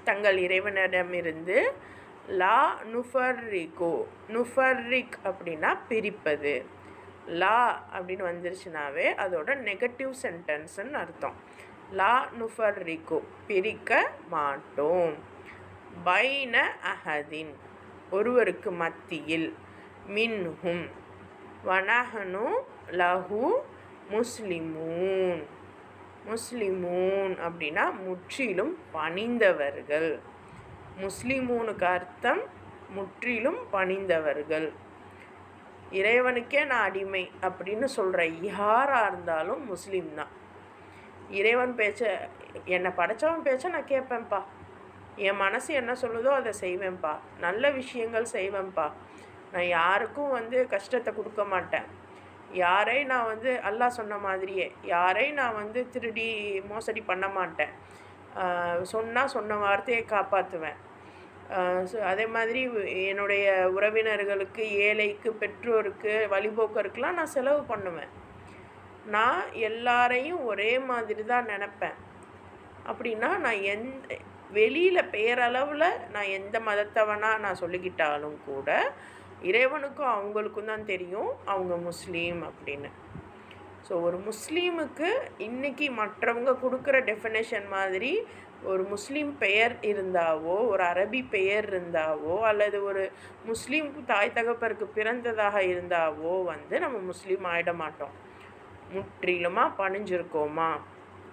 தங்கள் இறைவனிடமிருந்து லா நுஃபர்ரிகோ, நுஃபர்ரிக் அப்படின்னா பிரிப்பது. லா அப்படின்னு வந்துருச்சுனாவே அதோட நெகட்டிவ் சென்டென்ஸ்ன்னு அர்த்தம். லா நுஃபர்ரிகோ பிரிக்க மாட்டோம். பைன அஹதின் ஒருவருக்கு மத்தியில், மின்ஹும் வனஹனு லஹு முஸ்லிமூன். முஸ்லிமூன் அப்படின்னா முற்றிலும் பணிந்தவர்கள். முஸ்லிமூனுக்கு அர்த்தம் முற்றிலும் பணிந்தவர்கள். இறைவனுக்கே நான் அடிமை அப்படின்னு சொல்கிற யாராக இருந்தாலும் முஸ்லீம் தான். இறைவன் பேச்ச, என்னை படைச்சவன் பேச்ச நான் கேட்பேன்ப்பா, என் மனசு என்ன சொல்லுதோ அதை செய்வேன்ப்பா, நல்ல விஷயங்கள் செய்வேன்ப்பா, நான் யாருக்கும் கஷ்டத்தை கொடுக்க மாட்டேன், யாரை நான் அல்லாஹ் சொன்ன மாதிரியே யாரை நான் திருடி மோசடி பண்ண மாட்டேன், சொன்னால் சொன்ன வார்த்தையை காப்பாற்றுவேன், அதே மாதிரி என்னுடைய உறவினர்களுக்கு, ஏழைக்கு, பெற்றோருக்கு, வழிபோக்கருக்கெலாம் நான் செலவு பண்ணுவேன். நான் எல்லாரையும் ஒரே மாதிரி தான் நினப்பேன். அப்படின்னா நான் வெளியில் பேரளவில் நான் எந்த மதத்தவனாக நான் சொல்லிக்கிட்டாலும் கூட இறைவனுக்கும் அவங்களுக்கும் தான் தெரியும் அவங்க முஸ்லீம் அப்படின்னு. ஸோ ஒரு முஸ்லீமுக்கு இன்றைக்கி மற்றவங்க கொடுக்குற டெஃபினேஷன் மாதிரி ஒரு முஸ்லீம் பெயர் இருந்தாவோ, ஒரு அரபி பெயர் இருந்தாவோ, அல்லது ஒரு முஸ்லீம் தாய் தகப்பருக்கு பிறந்ததாக இருந்தாவோ நம்ம முஸ்லீம் ஆகிட மாட்டோம். முற்றிலுமாக பணிஞ்சிருக்கோமா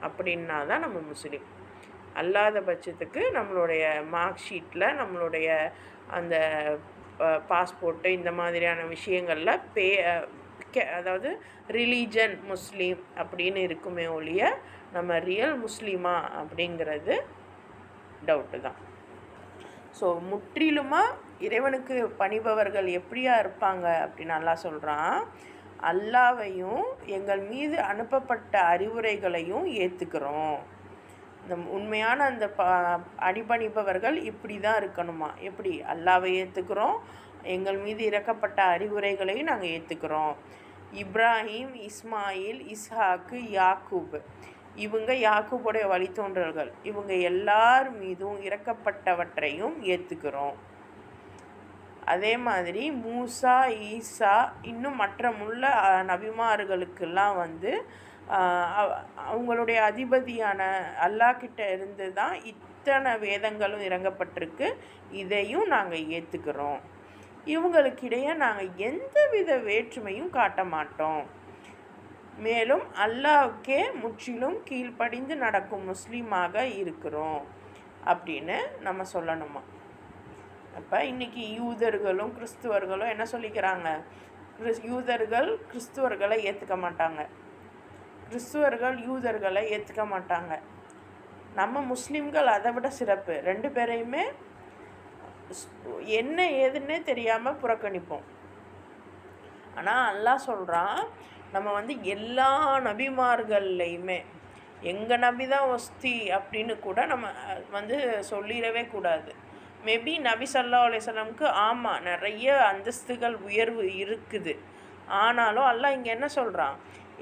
அப்படின்னா தான் நம்ம முஸ்லீம். அல்லாத பட்சத்துக்கு நம்மளுடைய மார்க் ஷீட்டில், நம்மளுடைய அந்த பாஸ்போர்ட்டு, இந்த மாதிரியான விஷயங்களில் அதாவது ரிலீஜன் முஸ்லீம் அப்படின்னு இருக்குமே ஒழிய நம்ம ரியல் முஸ்லீமா அப்படிங்கிறது டவுட்டு தான். ஸோ முற்றிலுமாக இறைவனுக்கு பணிபவர்கள் எப்படியா இருப்பாங்க அப்படின்னு அல்லாஹ் சொல்கிறான். அல்லாவையும் எங்கள் மீது அனுப்பப்பட்ட அறிவுரைகளையும் ஏற்றுக்கிறோம். இந்த உண்மையான அந்த அடிபணிப்பவர்கள் இப்படி தான் இருக்கணுமா? எப்படி? அல்லாவை ஏற்றுக்கிறோம், எங்கள் மீது இறக்கப்பட்ட அறிவுரைகளையும் நாங்கள் ஏற்றுக்கிறோம். இப்ராஹிம், இஸ்மாயில், இஸ்ஹாக்கு, யாக்கூப், இவங்க யாக்கூபுடைய வழித்தோன்றல்கள், இவங்க எல்லார் மீதும் இறக்கப்பட்டவற்றையும் ஏற்றுக்கிறோம். அதே மாதிரி மூசா, ஈசா, இன்னும் மற்ற நபிமார்களுக்கெல்லாம் அவங்களுடைய அதிபதியான அல்லாஹ்கிட்ட இருந்து தான் இத்தனை வேதங்களும் இறங்கப்பட்டிருக்கு, இதையும் நாங்கள் ஏற்றுக்கிறோம். இவங்களுக்கிடையே நாங்கள் எந்தவித வேற்றுமையும் காட்ட மாட்டோம். மேலும் அல்லாஹ்வுக்கே முற்றிலும் கீழ்ப்படிந்து நடக்கும் முஸ்லீமாக இருக்கிறோம் அப்படின்னு நம்ம சொல்லணுமா? அப்போ இன்றைக்கி யூதர்களும் கிறிஸ்துவர்களும் என்ன சொல்லிக்கிறாங்க? யூதர்கள் கிறிஸ்துவர்களை ஏற்றுக்க மாட்டாங்க, கிறிஸ்துவர்கள் யூதர்களை ஏற்றுக்க மாட்டாங்க. நம்ம முஸ்லீம்கள் அதை விட சிறப்பு. ரெண்டு பேரையுமே என்ன ஏதுன்னே தெரியாமல் புறக்கணிப்போம். ஆனால் அல்லாஹ் சொல்கிறான், நம்ம எல்லா நபிமார்கள்லையுமே எங்கள் நபி தான் ஒஸ்தி அப்படின்னு கூட நம்ம சொல்லிடவே கூடாது. மேபி நபி ஸல்லல்லாஹு அலைஹி வஸல்லம்க்கு ஆமாம் நிறைய அந்தஸ்துகள் உயர்வு இருக்குது. ஆனாலும் அல்லாஹ் இங்கே என்ன சொல்கிறான்?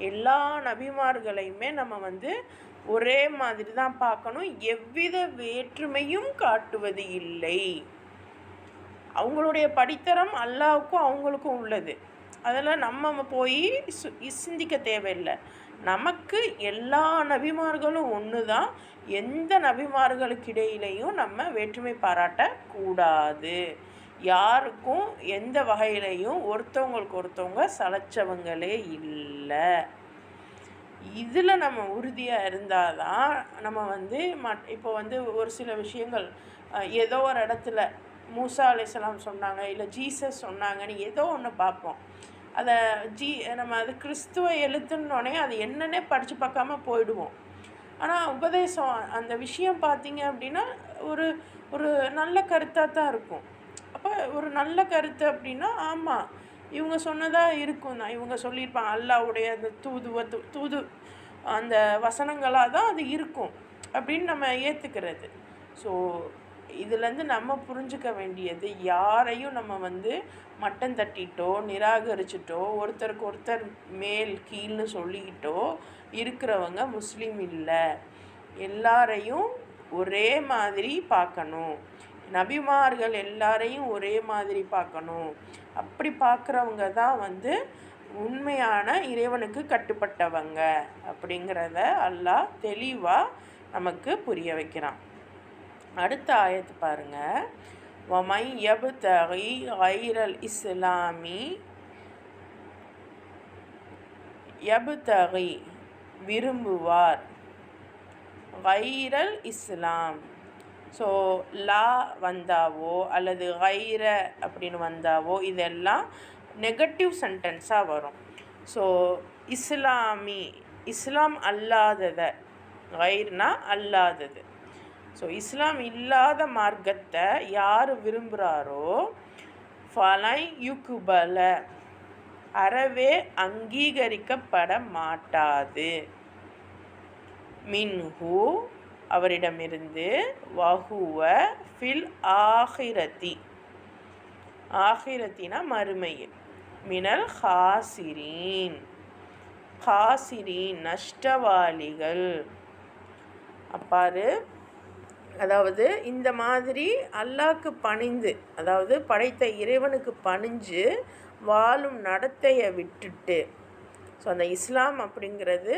எல்லா நபிமார்களையுமே நம்ம ஒரே மாதிரி தான் பார்க்கணும், எவ்வித வேற்றுமையும் காட்டுவது இல்லை. அவங்களுடைய படித்தரம் அல்லாஹ்வுக்கும் அவங்களுக்கும் உள்ளது, அதெல்லாம் நம்ம போய் சிந்திக்க தேவையில்லை. நமக்கு எல்லா நபிமார்களும் ஒன்று தான். எந்த நபிமார்களுக்கு இடையிலையும் நம்ம வேற்றுமை பாராட்டக்கூடாது. யாருக்கும் எந்த வகையிலையும் ஒருத்தவங்களுக்கு ஒருத்தவங்க சளைச்சவங்களே இல்லை. இதில் நம்ம உறுதியாக இருந்தால் தான் நம்ம இப்போ ஒரு சில விஷயங்கள் ஏதோ ஒரு இடத்துல மூசா அலைஹிஸ்ஸலாம் சொன்னாங்க, இல்லை ஜீசஸ் சொன்னாங்கன்னு ஏதோ ஒன்று பார்ப்போம். அதை நம்ம அது கிறிஸ்துவ எழுத்துன்னொடனே அது என்னன்னே படித்து பார்க்காம போயிடுவோம். ஆனால் உபதேசம் அந்த விஷயம் பார்த்திங்க அப்படின்னா ஒரு ஒரு நல்ல கருத்தாக தான் இருக்கும். அப்போ ஒரு நல்ல கருத்து அப்படின்னா ஆமாம் இவங்க சொன்னதாக இருக்கும் தான், இவங்க சொல்லியிருப்பாங்க, அல்லாஹ்வுடைய அந்த தூது அந்த வசனங்களாக தான் அது இருக்கும் அப்படின்னு நம்ம ஏற்றுக்கிறது. ஸோ இதுலேருந்து நம்ம புரிஞ்சுக்க வேண்டியது, யாரையும் நம்ம மட்டம் தட்டிட்டோ நிராகரிச்சிட்டோ ஒருத்தருக்கு ஒருத்தர் மேல் கீழ்னு சொல்லிக்கிட்டோ இருக்கிறவங்க முஸ்லீம் இல்லை. எல்லாரையும் ஒரே மாதிரி பார்க்கணும், நபிமார்கள் எல்லாரையும் ஒரே மாதிரி பார்க்கணும். அப்படி பார்க்குறவங்க தான் உண்மையான இறைவனுக்கு கட்டுப்பட்டவங்க அப்படிங்கிறத அல்லாஹ் தெளிவாக நமக்கு புரிய வைக்கிறான். அடுத்த ஆயத்து பாருங்க. வமை யப்தகி கைரல் இஸ்லாமி யப்தகி விரும்புவார் கைரல் இஸ்லாம். ஸோ லா வந்தாவோ அல்லது கைர அப்படின்னு வந்தாவோ இதெல்லாம் நெகட்டிவ் சென்டென்ஸாக வரும். ஸோ இஸ்லாமி இஸ்லாம் அல்லாததை, கைர்னா அல்லாதது. ஸோ இஸ்லாம் இல்லாத மார்க்கத்தை யார் விரும்புகிறாரோ ஃபலை யுக்குபல அறவே அங்கீகரிக்கப்பட மாட்டாது மின்ஹு அவரிடமிருந்து வஹுவ ஃபில் ஆஹிரதி ஆஹிரத்தினா மறுமையில் மினல் ஹாசிரீன் ஹாசிரீன் நஷ்டவாளிகள். அப்பாரு அதாவது இந்த மாதிரி அல்லாஹ்க்கு பணிந்து, அதாவது படைத்த இறைவனுக்கு பணிஞ்சு வாழும் நடத்தையை விட்டுட்டு, ஸோ அந்த இஸ்லாம் அப்படிங்கிறது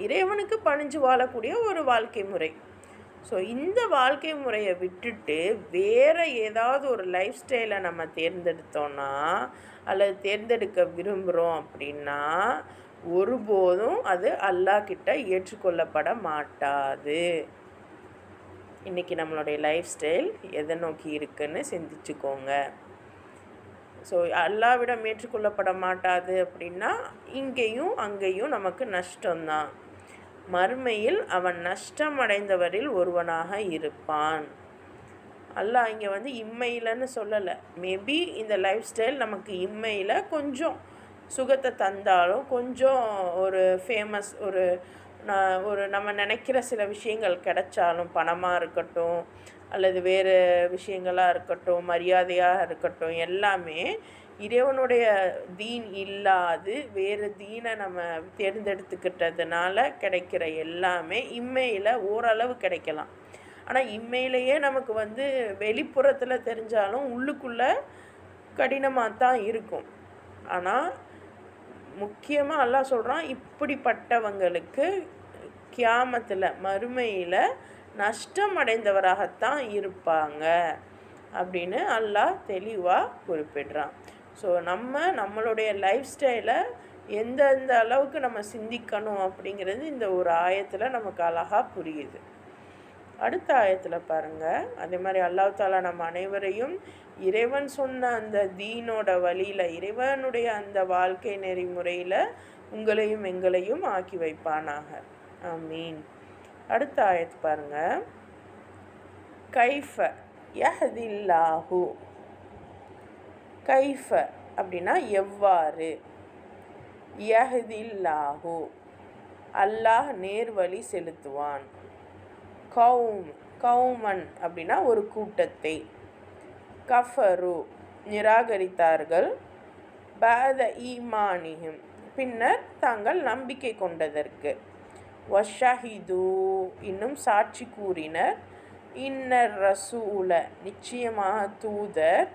இறைவனுக்கு பணிஞ்சு வாழக்கூடிய ஒரு வாழ்க்கை முறை. ஸோ இந்த வாழ்க்கை முறையை விட்டுட்டு வேறு ஏதாவது ஒரு லைஃப் ஸ்டைலை நம்ம தேர்ந்தெடுத்தோன்னா அல்லது தேர்ந்தெடுக்க விரும்புகிறோம் அப்படின்னா ஒருபோதும் அது அல்லாஹ் கிட்ட ஏற்றுக்கொள்ளப்பட மாட்டாது. இன்றைக்கி நம்மளுடைய லைஃப் ஸ்டைல் எதை நோக்கி இருக்குன்னு சிந்திச்சுக்கோங்க. ஸோ அல்லாஹ்விடம் ஏற்றுக்கொள்ளப்பட மாட்டாது அப்படின்னா இங்கேயும் அங்கேயும் நமக்கு நஷ்டம்தான். மறுமையில் அவன் நஷ்டமடைந்தவரில் ஒருவனாக இருப்பான். அல்லாஹ் இங்கே இம்மையிலன்னு சொல்லலை. மேபி இந்த லைஃப் ஸ்டைல் நமக்கு இம்மையில் கொஞ்சம் சுகத்தை தந்தாலும், கொஞ்சம் ஒரு ஃபேமஸ் ஒரு நம்ம நினைக்கிற சில விஷயங்கள் கிடைச்சாலும், பணமாக இருக்கட்டும் அல்லது வேறு விஷயங்களாக இருக்கட்டும், மரியாதையாக இருக்கட்டும், எல்லாமே இறைவனுடைய தீன் இல்லாது வேறு தீனை நம்ம தேர்ந்தெடுத்துக்கிட்டதுனால கிடைக்கிற எல்லாமே இம்மையில் ஓரளவு கிடைக்கலாம். ஆனால் இம்மையிலேயே நமக்கு வெளிப்புறத்தில் தெரிஞ்சாலும் உள்ளுக்குள்ளே கடினமாக தான் இருக்கும். ஆனால் முக்கியமாக அல்லாஹ் சொல்கிறான், இப்படிப்பட்டவங்களுக்கு கியாமத்தில் மறுமையில் நஷ்டம் அடைந்தவராகத்தான் இருப்பாங்க அப்படின்னு அல்லாஹ் தெளிவாக குறிப்பிடுறான். ஸோ நம்மளுடைய லைஃப் ஸ்டைலை எந்தெந்த அளவுக்கு நம்ம சிந்திக்கணும் அப்படிங்கிறது இந்த ஒரு ஆயத்தில் நமக்கு அழகாக புரியுது. அடுத்த ஆயத்தில் பாருங்கள், அதே மாதிரி அல்லாஹ் தாலா நம்ம அனைவரையும் இறைவன் சொன்ன அந்த தீனோட வழியில், இறைவனுடைய அந்த வாழ்க்கை நெறிமுறையில் உங்களையும் எங்களையும் ஆக்கி வைப்பானாக. ஆமீன். அடுத்த ஆயத்து பாருங்கள். கைஃப யஹ்தில்லாஹு. கைஃப அப்படின்னா எவ்வாறு, யஹ்தில்லாஹு அல்லாஹ் நேர்வழி செலுத்துவான். கௌமன் அப்படின்னா ஒரு கூட்டத்தை, கஃபரு நிராகரித்தார்கள், பஅத ஈமானிஹிம் பின்னர் தாங்கள் நம்பிக்கை கொண்டதற்கு, வஷஹிது இன்னும் சாட்சி கூறினர், இன்னர் ரசூல நிச்சயமாக தூதர்,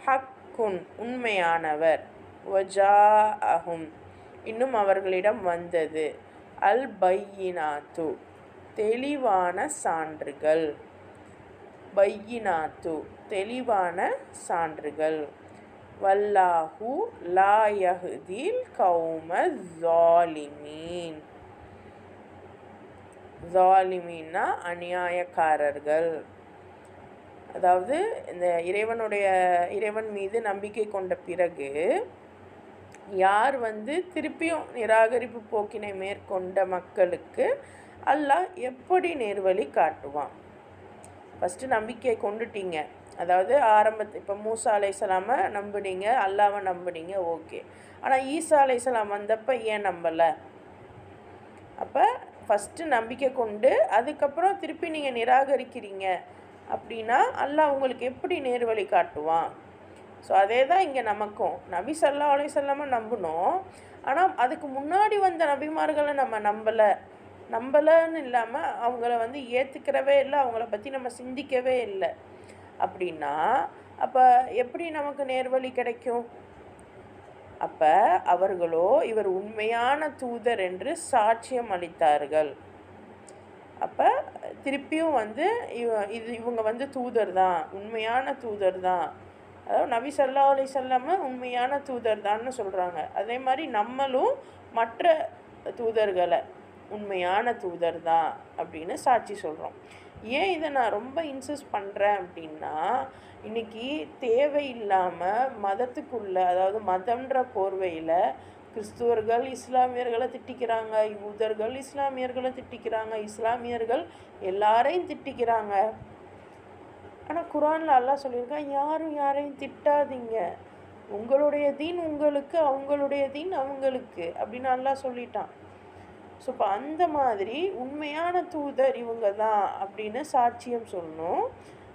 ஹக்குன் உண்மையானவர், வஜாஅஹும் இன்னும் அவர்களிடம் வந்தது, அல் பையினாத்து தெளிவான சான்றுகள், பையினாத்து தெளிவான சான்றுகள், வல்லாஹு லா யஹ்தில் கௌம ஸாலிமீன். ஸாலிமீன்னா அநியாயக்காரர்கள். அதாவது இந்த இறைவன் மீது நம்பிக்கை கொண்ட பிறகு யார் திருப்பியும் நிராகரிப்பு போக்கினை மேற்கொண்ட மக்களுக்கு அல்லாஹ் எப்படி நேர்வழி காட்டுவான். ஃபஸ்ட்டு நம்பிக்கை கொண்டுட்டீங்க, அதாவது இப்போ மூசா அலைஹிஸ்ஸலாமை நம்புனீங்க, அல்லாவை நம்புனீங்க, ஓகே. ஆனால் ஈசா அலைஹிஸ்ஸலாம் வந்தப்போ ஏன் நம்பலை? அப்போ ஃபஸ்ட்டு நம்பிக்கை கொண்டு அதுக்கப்புறம் திருப்பி நீங்கள் நிராகரிக்கிறீங்க அப்படின்னா அல்லாஹ் உங்களுக்கு எப்படி நேர்வழி காட்டுவான்? ஸோ அதே தான் இங்கே நமக்கும். நபி ஸல்லல்லாஹு அலைஹி வஸல்லம் நம்பணும், ஆனால் அதுக்கு முன்னாடி வந்த நபிமார்களை நம்ம நம்பலைன்னு இல்லாமல் அவங்கள ஏற்றுக்கிறவே இல்லை, அவங்கள பற்றி நம்ம சிந்திக்கவே இல்லை அப்படின்னா அப்போ எப்படி நமக்கு நேர்வழி கிடைக்கும்? அப்போ அவர்களோ இவர் உண்மையான தூதர் என்று சாட்சியம் அளித்தார்கள். அப்போ திருப்பியும் வந்து இவங்க வந்து தூதர் தான், உண்மையான தூதர் தான். அதாவது நபி ஸல்லல்லாஹு அலைஹி வஸல்லம் உண்மையான தூதர் தான்னு சொல்கிறாங்க. அதே மாதிரி நம்மளும் மற்ற தூதர்களை உண்மையான தூதர் தான் அப்படின்னு சாட்சி சொல்கிறோம். ஏன் இதை நான் ரொம்ப இன்சிஸ்ட் பண்ணுறேன் அப்படின்னா, இன்றைக்கி தேவையில்லாமல் மதத்துக்குள்ள, அதாவது மதம்ன்ற போர்வையில் கிறிஸ்துவர்கள் இஸ்லாமியர்களை திட்டிக்கிறாங்க, யூதர்கள் இஸ்லாமியர்களை திட்டிக்கிறாங்க, இஸ்லாமியர்கள் எல்லாரையும் திட்டிக்கிறாங்க. ஆனால் குரானில் அல்லாஹ் சொல்லியிருக்கான், யாரும் யாரையும் திட்டாதீங்க, உங்களுடைய தீன் உங்களுக்கு, அவங்களுடைய தீன் அவங்களுக்கு அப்படின்னு அல்லாஹ் சொல்லிட்டான். ஸோ இப்போ அந்த மாதிரி உண்மையான தூதர் இவங்க தான் அப்படின்னு சாட்சியம் சொல்லணும்.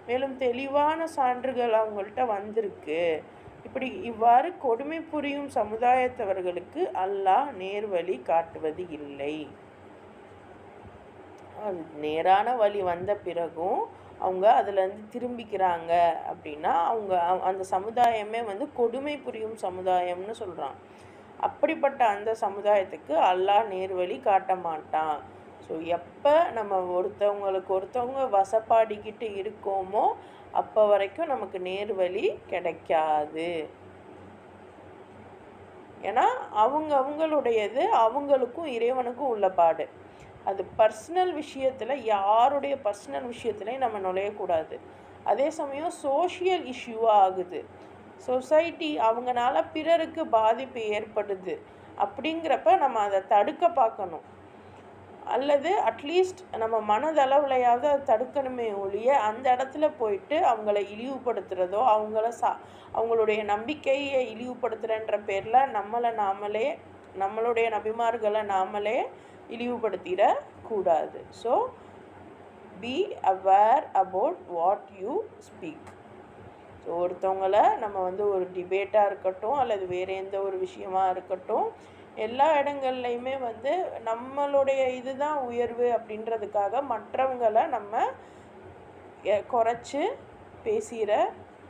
மேலும் தெளிவான சான்றுகள் அவங்கள்ட்ட வந்திருக்கு. இப்படி இவ்வாறு கொடுமை புரியும் சமுதாயத்தவர்களுக்கு அல்லாஹ் நேர்வழி காட்டுவது இல்லை. நேரான வழி வந்த பிறகும் அவங்க அதுலேருந்து திரும்பிக்கிறாங்க அப்படின்னா அவங்க அந்த சமுதாயமே வந்து கொடுமை புரியும் சமுதாயம்னு சொல்கிறான். அப்படிப்பட்ட அந்த சமுதாயத்துக்கு அல்லாஹ் நேர்வழி காட்ட மாட்டான். ஸோ எப்போ நம்ம ஒருத்தவங்க வசப்பாடிக்கிட்டு இருக்கோமோ அப்போ வரைக்கும் நமக்கு நேர்வழி கிடைக்காது. ஏன்னா அவங்களுடையது அவங்களுக்கும் இறைவனுக்கும் உள்ள பாடு. அது பர்சனல் விஷயத்தில், யாருடைய பர்சனல் விஷயத்துலையும் நம்ம நுழையக்கூடாது. அதே சமயம் சோஷியல் இஷ்யூவாக ஆகுது, சொசைட்டி அவங்களால பிறருக்கு பாதிப்பு ஏற்படுது அப்படிங்கிறப்ப நம்ம அதை தடுக்க பார்க்கணும். அல்லது அட்லீஸ்ட் நம்ம மனதளவுலையாவது அதை தடுக்கணுமே ஒழிய அந்த இடத்துல போயிட்டு அவங்கள இழிவுபடுத்துகிறதோ அவங்களுடைய நம்பிக்கையை இழிவுபடுத்துகிறன்ற பேரில் நம்மளுடைய நபிமார்களை நாமளே இழிவுபடுத்திடக்கூடாது. So be aware about what you speak. So ஒருத்தவங்களை நம்ம வந்து ஒரு டிபேட்டாக இருக்கட்டும் அல்லது வேறு எந்த ஒரு விஷயமாக இருக்கட்டும், எல்லா இடங்கள்லையுமே வந்து நம்மளுடைய இதுதான் உயர்வு அப்படின்றதுக்காக மற்றவங்களை நம்ம குறைச்சி பேசிட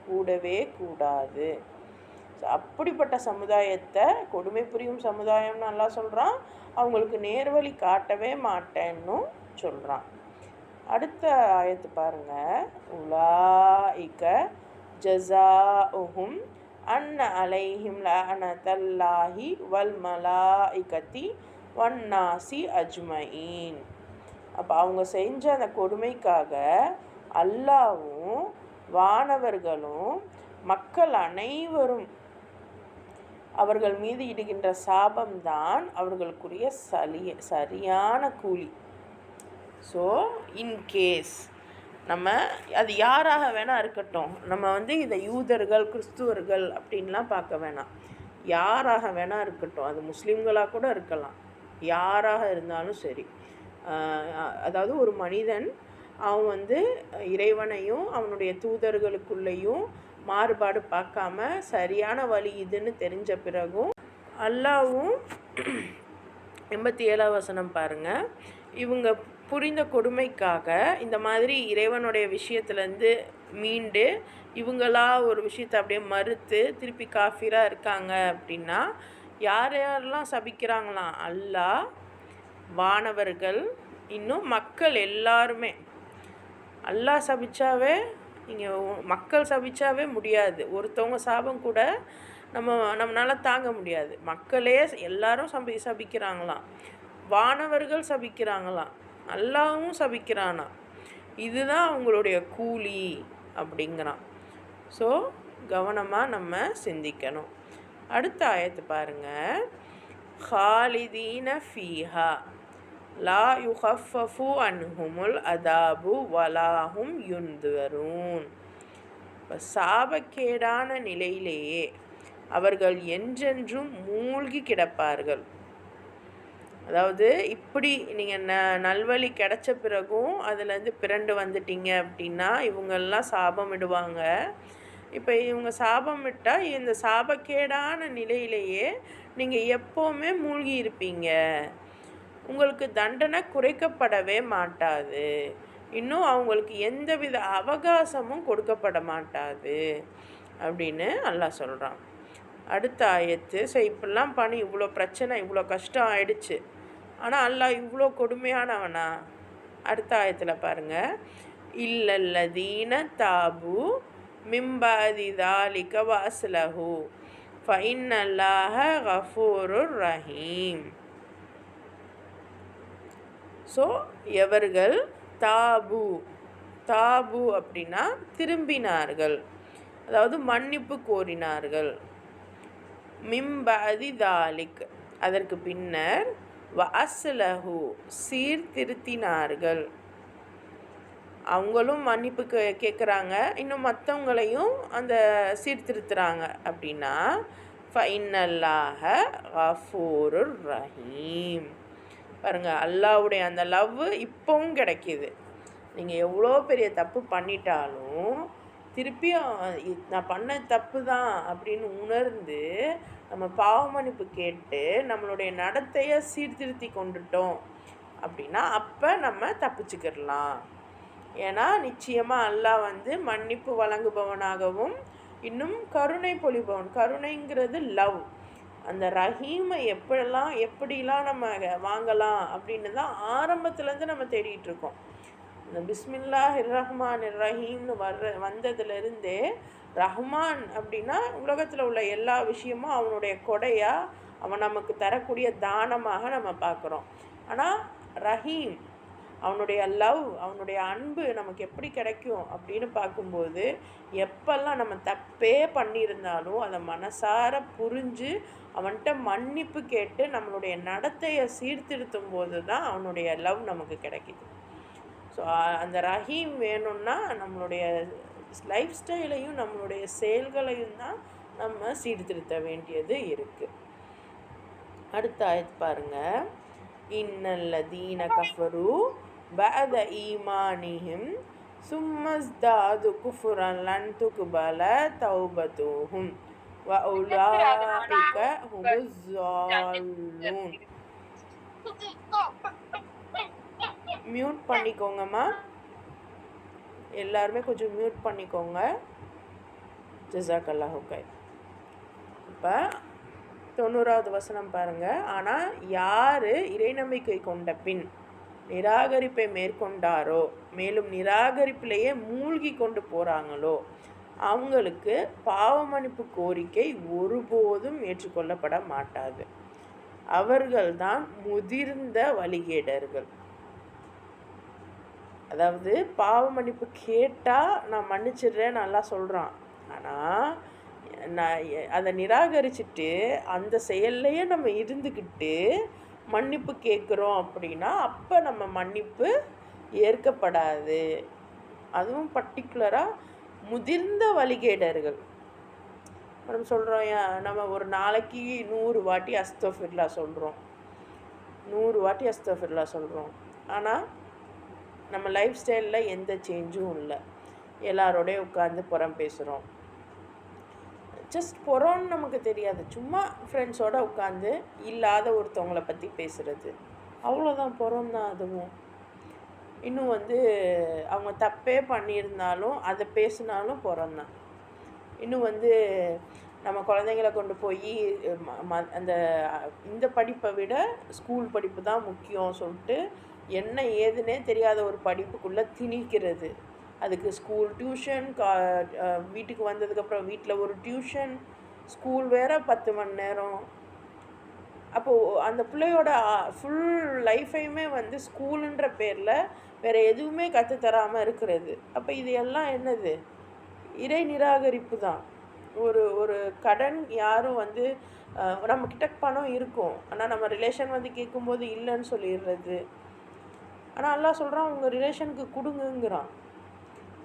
கூடவே கூடாது. ஸோ அப்படிப்பட்ட சமுதாயத்தை கொடுமை புரியும் சமுதாயம்னு நல்லா சொல்கிறான். அவங்களுக்கு நேர்வழி காட்டவே மாட்டேன்னு சொல்கிறான். அடுத்த ஆயத்து பாருங்கள். உலாஇக ஜஸாஉஹும் அன்ன அலைஹிம் லஅனத்துல்லாஹி வல் மலாஇகத்தி வன்னாசி அஜ்மஈன். அப்போ அவங்க செஞ்ச அந்த கொடுமைக்காக அல்லாஹ்வும் வானவர்களும் மக்கள் அனைவரும் அவர்கள் மீது இடுகின்ற சாபம்தான் அவர்களுக்குரிய சரியான கூலி. ஸோ இன்கேஸ் நம்ம அது யாராக வேணால் இருக்கட்டும், நம்ம வந்து இதை யூதர்கள் கிறிஸ்துவர்கள் அப்படின்லாம் பார்க்க வேணாம். யாராக வேணால் இருக்கட்டும், அது முஸ்லீம்களாக கூட இருக்கலாம், யாராக இருந்தாலும் சரி. அதாவது ஒரு மனிதன் அவன் வந்து இறைவனையும் அவனுடைய தூதர்களுக்குள்ளேயும் மாறுபாடு பார்க்காம சரியான வழி இதுன்னு தெரிஞ்ச பிறகும் அல்லாஹ்வும் 87ஆம் வசனம் பாருங்கள். இவங்க புரிந்த கொடுமைக்காக இந்த மாதிரி இறைவனுடைய விஷயத்துலேருந்து மீண்டு இவங்களா ஒரு விஷயத்தை அப்படியே மறுத்து திருப்பி காஃபிராக இருக்காங்க அப்படின்னா யாரெல்லாம் சபிக்கிறாங்களாம்? அல்லாஹ், வானவர்கள், இன்னும் மக்கள் எல்லாருமே. அல்லாஹ் சபிச்சாவே மக்கள் சபிச்சாவே முடியாது. ஒருத்தவங்க சாபம் கூட நம்மளால் தாங்க முடியாது. மக்களே எல்லாரும் சபிக்கிறாங்களாம், வானவர்கள் சபிக்கிறாங்களாம், அல்லாஹ்வும் சபிக்கிறானா. இதுதான் அவங்களுடைய கூலி அப்படிங்கிறான். ஸோ கவனமாக நம்ம சிந்திக்கணும். அடுத்த ஆயத்து பாருங்கள். ஹாலிதீன ஃபீஹா லா யுஹஃபஃபு அன்ஹுமுல் அதாபு வலாஹும் யுன்தரூன். இப்போ சாபக்கேடான நிலையிலேயே அவர்கள் என்றென்றும் மூழ்கி கிடப்பார்கள். அதாவது இப்படி நீங்கள் நல்வழி கிடைச்ச பிறகும் அதுலேருந்து பிறண்டு வந்துட்டீங்க அப்படின்னா இவங்கெல்லாம் சாபமிடுவாங்க. இப்போ இவங்க சாபமிட்டால் இந்த சாபக்கேடான நிலையிலேயே நீங்கள் எப்போவுமே மூழ்கி இருப்பீங்க. உங்களுக்கு தண்டனை குறைக்கப்படவே மாட்டாது. இன்னும் அவங்களுக்கு எந்தவித அவகாசமும் கொடுக்கப்பட மாட்டாது அப்படின்னு அல்லாஹ் சொல்கிறான். அடுத்த ஆயத்து. ஸோ இப்படிலாம் பண்ணி இவ்வளோ பிரச்சனை, இவ்வளோ கஷ்டம் ஆயிடுச்சு, ஆனால் அல்லாஹ் இவ்வளோ கொடுமையானவனா? அடுத்த ஆயத்தில் பாருங்கள், இல்லல்லதீன தாபு மிம்பாதி தாலிக வாஸ்லஹு ஃபஇன்னல்லாஹ கஃபூருர் ரஹீம். ஸோ எவர்கள் தாபு அப்படின்னா திரும்பினார்கள், அதாவது மன்னிப்பு கோரினார்கள். மிம்பதி தாலிக் அதற்கு பின்னர், வஅஸ்லஹு சீர்திருத்தினார்கள், அவங்களும் மன்னிப்பு கேட்குறாங்க, இன்னும் மற்றவங்களையும் அந்த சீர்திருத்துறாங்க அப்படின்னா, ஃபஇன்னல்லாஹ கஃபூருர் ரஹீம். பாருங்கள், அல்லாஹ்வுடைய அந்த லவ் இப்போவும் கிடைக்கிது. நீங்கள் எவ்வளோ பெரிய தப்பு பண்ணிட்டாலும் திருப்பியும் நான் பண்ண தப்பு தான் அப்படின்னு உணர்ந்து நம்ம பாவ மன்னிப்பு கேட்டு நம்மளுடைய நடத்தையை சீர்திருத்தி கொண்டுட்டோம் அப்படின்னா அப்போ நம்ம தப்பிச்சுக்கிடலாம். ஏன்னா நிச்சயமாக அல்லாஹ் மன்னிப்பு வழங்குபவனாகவும் இன்னும் கருணை பொழிபவன். கருணைங்கிறது லவ். அந்த ரஹீமை எப்படிலாம் நம்ம வாங்கலாம் அப்படின்னு தான் ஆரம்பத்துலேருந்து நம்ம தேடிகிட்ருக்கோம். இந்த பிஸ்மில்லாஹிர் ரஹ்மானிர் ரஹீம்னு வந்ததுலேருந்தே, ரஹ்மான் அப்படின்னா உலகத்தில் உள்ள எல்லா விஷயமும் அவனுடைய கொடையாக அவன் நமக்கு தரக்கூடிய தானமாக நம்ம பார்க்குறோம். ஆனால் ரஹீம் அவனுடைய லவ், அவனுடைய அன்பு நமக்கு எப்படி கிடைக்கும் அப்படின்னு பார்க்கும்போது, எப்பெல்லாம் நம்ம தப்பே பண்ணியிருந்தாலும் அதை மனசார புரிஞ்சு அவன்கிட்ட மன்னிப்பு கேட்டு நம்மளுடைய நடத்தையை சீர்திருத்தும் போது தான் அவனுடைய லவ் நமக்கு கிடைக்கிது. ஸோ அந்த ரஹீம் வேணும்னா நம்மளுடைய லைஃப் ஸ்டைலையும் நம்மளுடைய செயல்களையும் தான் நம்ம சீர்திருத்த வேண்டியது இருக்குது. அடுத்த ஆயத் பாருங்கள், இன்னல்லதீன கஃபரு பஅத ஈமானிஹிம் சும்மஸ்தாது குஃப்ரன் லன் துக்பல தௌபத்துஹும் வ உலாஇக ஹுமுஸ் ஸாலிமூன். மியூட் பண்ணிக்கோங்கம்மா, எல்லாருமே கொஞ்சம் மியூட் பண்ணிக்கோங்க. ஜஸாக்கல்லாஹு கைர். இப்போ 90வது வசனம் பாருங்கள். ஆனால் யார் இறைநம்பிக்கை கொண்ட பின் நிராகரிப்பை மேற்கொண்டாரோ, மேலும் நிராகரிப்பிலேயே மூழ்கி கொண்டு போகிறாங்களோ, அவங்களுக்கு பாவ மன்னிப்பு கோரிக்கை ஒருபோதும் ஏற்றுக்கொள்ளப்பட மாட்டாது. அவர்கள்தான் முதிர்ந்த வழிகேடர்கள். அதாவது பாவ மன்னிப்பு கேட்டால் நான் மன்னிச்சிடுறேன் நல்லா சொல்கிறான். ஆனால் நான் அதை நிராகரிச்சுட்டு அந்த செயல்லையே நம்ம இருந்துக்கிட்டு மன்னிப்பு கேட்குறோம் அப்படின்னா அப்போ நம்ம மன்னிப்பு ஏற்கப்படாது. அதுவும் பர்டிகுலராக முதிர்ந்த வழிகேடர்கள். நம்ம சொல்கிறோம், நம்ம ஒரு நாளைக்கு 100 வாட்டி அஸ்தஃபிருல்லா சொல்கிறோம், 100 வாட்டி அஸ்தஃபிருல்லா சொல்கிறோம். ஆனால் நம்ம லைஃப் ஸ்டைலில் எந்த சேஞ்சும் இல்லை. எல்லாரோடய உட்காந்து புறம் பேசுகிறோம். ஜஸ்ட் புறம்னு நமக்கு தெரியாது, சும்மா ஃப்ரெண்ட்ஸோடு உட்காந்து இல்லாத ஒருத்தவங்களை பற்றி பேசுகிறது, அவ்வளோதான், புறம் தான் அதுவும். இன்னும் அவங்க தப்பே பண்ணியிருந்தாலும் அதை பேசினாலும் புறம்தான். இன்னும் நம்ம குழந்தைங்கள கொண்டு போய் இந்த படிப்பை விட ஸ்கூல் படிப்பு தான் முக்கியம் சொல்லிட்டு என்ன ஏதுன்னே தெரியாத ஒரு படிப்புக்குள்ளே திணிக்கிறது. அதுக்கு ஸ்கூல் டியூஷன், வீட்டுக்கு வந்ததுக்கப்புறம் வீட்டில் ஒரு டியூஷன், ஸ்கூல் வேறு 10 மணி நேரம். அப்போது அந்த பிள்ளையோட ஃபுல் லைஃபையுமே ஸ்கூலுன்ற பேரில் வேறு எதுவுமே கற்றுத்தராமல் இருக்கிறது. அப்போ இது எல்லாம் என்னது? இறை நிராகரிப்பு தான். ஒரு கடன் யாரும் நம்மக்கிட்ட பணம் இருக்கும், ஆனால் நம்ம ரிலேஷன் கேட்கும்போது இல்லைன்னு சொல்லிடுறது. ஆனால் அல்லாஹ் சொல்கிறான், உங்கள் ரிலேஷனுக்கு கொடுங்கங்கிறான்,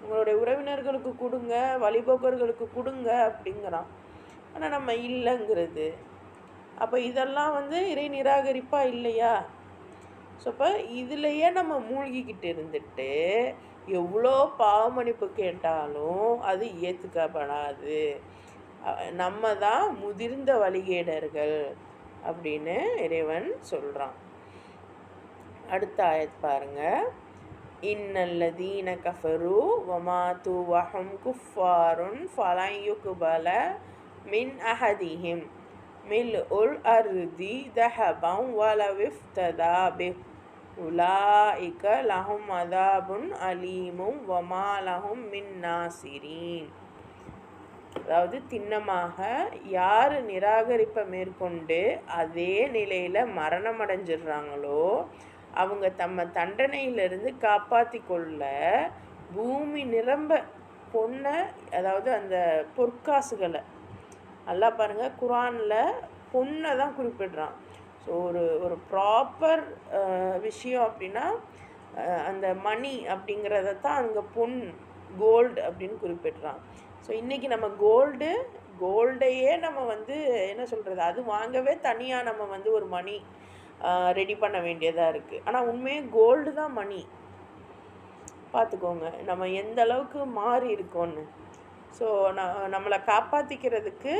உங்களுடைய உறவினர்களுக்கு கொடுங்க, வழிபோக்கர்களுக்கு கொடுங்க அப்படிங்கிறான். ஆனால் நம்ம இல்லைங்கிறது. அப்போ இதெல்லாம் இறை நிராகரிப்பாக இல்லையா? ஸோ இப்போ இதுலையே நம்ம மூழ்கிக்கிட்டு இருந்துட்டு எவ்வளோ பாவ மன்னிப்பு கேட்டாலும் அது ஏற்றுக்கப்படாது. நம்ம தான் முதிர்ந்த வழிகேடர்கள் அப்படின்னு இறைவன் சொல்கிறான். அடுத்த ஆயத் பாருங்க, இன்னல்லதீன கஃபரு வமாது வஹும் குஃபாருன் ஃபலன் யுக்பல மின் அஹதிஹிம் மில் உல் அர்தி தஹபம் வலவ் இஃப்ததா பிஹ் உலாஇக லஹும் அதாபுன் அலீமும் வமா லஹும் மின் நாசிரீன். அதாவது திண்ணமாக யார் நிராகரிப்பை மேற்கொண்டு அதே நிலையில் மரணம் அடைஞ்சிடுறாங்களோ அவங்க தம்ம தண்டனையிலிருந்து காப்பாற்றி கொள்ள பூமி நிரம்ப பொண்ணை, அதாவது அந்த பொற்காசுகளை, நல்லா பாருங்கள் குரானில் பொண்ணை தான் குறிப்பிடுறான். ஸோ ஒரு ப்ராப்பர் விஷயம் அப்படின்னா அந்த மணி அப்படிங்கிறத தான் அங்கே பொன், கோல்டு அப்படின்னு குறிப்பிடுறான். ஸோ இன்றைக்கி நம்ம கோல்டையே நம்ம வந்து என்ன சொல்கிறது, அது வாங்கவே தனியாக நம்ம வந்து ஒரு மணி ரெடி பண்ண வேண்டியதாக இருக்குது. ஆனால் உண்மையே கோல்டு தான் மணி. பார்த்துக்கோங்க நம்ம எந்த அளவுக்கு மாறி இருக்கோன்னு. ஸோ நம்மளை காப்பாற்றிக்கிறதுக்கு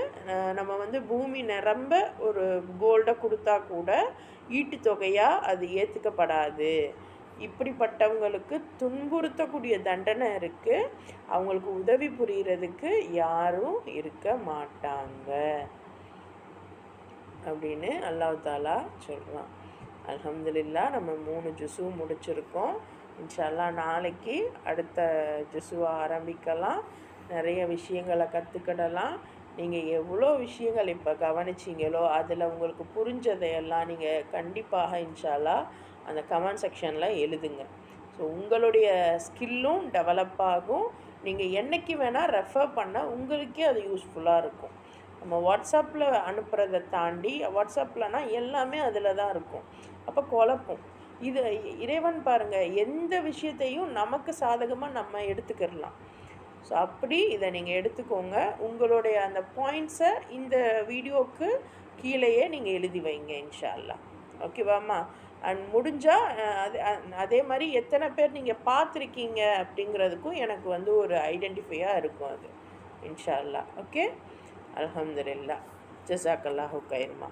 நம்ம வந்து பூமி நிரம்ப ஒரு கோல்டை கொடுத்தா கூட ஈட்டு தொகையாக அது ஏற்றுக்கப்படாது. இப்படிப்பட்டவங்களுக்கு துன்புறுத்தக்கூடிய தண்டனை இருக்குது. அவங்களுக்கு உதவி புரிகிறதுக்கு யாரும் இருக்க மாட்டாங்க அப்படின்னு அல்லாஹ் தாலா சொல்கிறான். அல்ஹம்துலில்லாஹ் நம்ம 3 ஜுஸு முடிச்சிருக்கோம். இன்ஷா அல்லாஹ் நாளைக்கு அடுத்த ஜுஸுவை ஆரம்பிக்கலாம். நிறைய விஷயங்களை கற்றுக்கிடலாம். நீங்கள் எவ்வளோ விஷயங்கள் இப்போ கவனிச்சிங்களோ அதில் உங்களுக்கு புரிஞ்சதையெல்லாம் நீங்கள் கண்டிப்பாக இன்ஷா அல்லாஹ் அந்த கமெண்ட் செக்ஷனில் எழுதுங்க. ஸோ உங்களுடைய ஸ்கில்லும் டெவலப் ஆகும். நீங்கள் என்றைக்கு வேணால் ரெஃபர் பண்ண உங்களுக்கே அது யூஸ்ஃபுல்லாக இருக்கும். நம்ம வாட்ஸ்அப்பில் அனுப்புகிறத தாண்டி, வாட்ஸ்அப்லனா எல்லாமே அதில் தான் இருக்கும். அப்போ குழப்பம். இது இறைவன் பாருங்கள், எந்த விஷயத்தையும் நமக்கு சாதகமாக நம்ம எடுத்துக்கிடலாம். ஸோ அப்படி இதை நீங்கள் எடுத்துக்கோங்க. உங்களுடைய அந்த பாயிண்ட்ஸை இந்த வீடியோவுக்கு கீழேயே நீங்கள் எழுதி வைங்க இன்ஷா அல்லாஹ். ஓகேவாம்மா? அண்ட் முடிஞ்சால் அதே மாதிரி எத்தனை பேர் நீங்கள் பார்த்துருக்கீங்க அப்படிங்கிறதுக்கும் எனக்கு வந்து ஒரு ஐடென்டிஃபையாக இருக்கும் அது இன்ஷா அல்லாஹ். ஓகே, அல்ஹம்துலில்லாஹ். ஜஸாக்கல்லாஹு கைர்மா.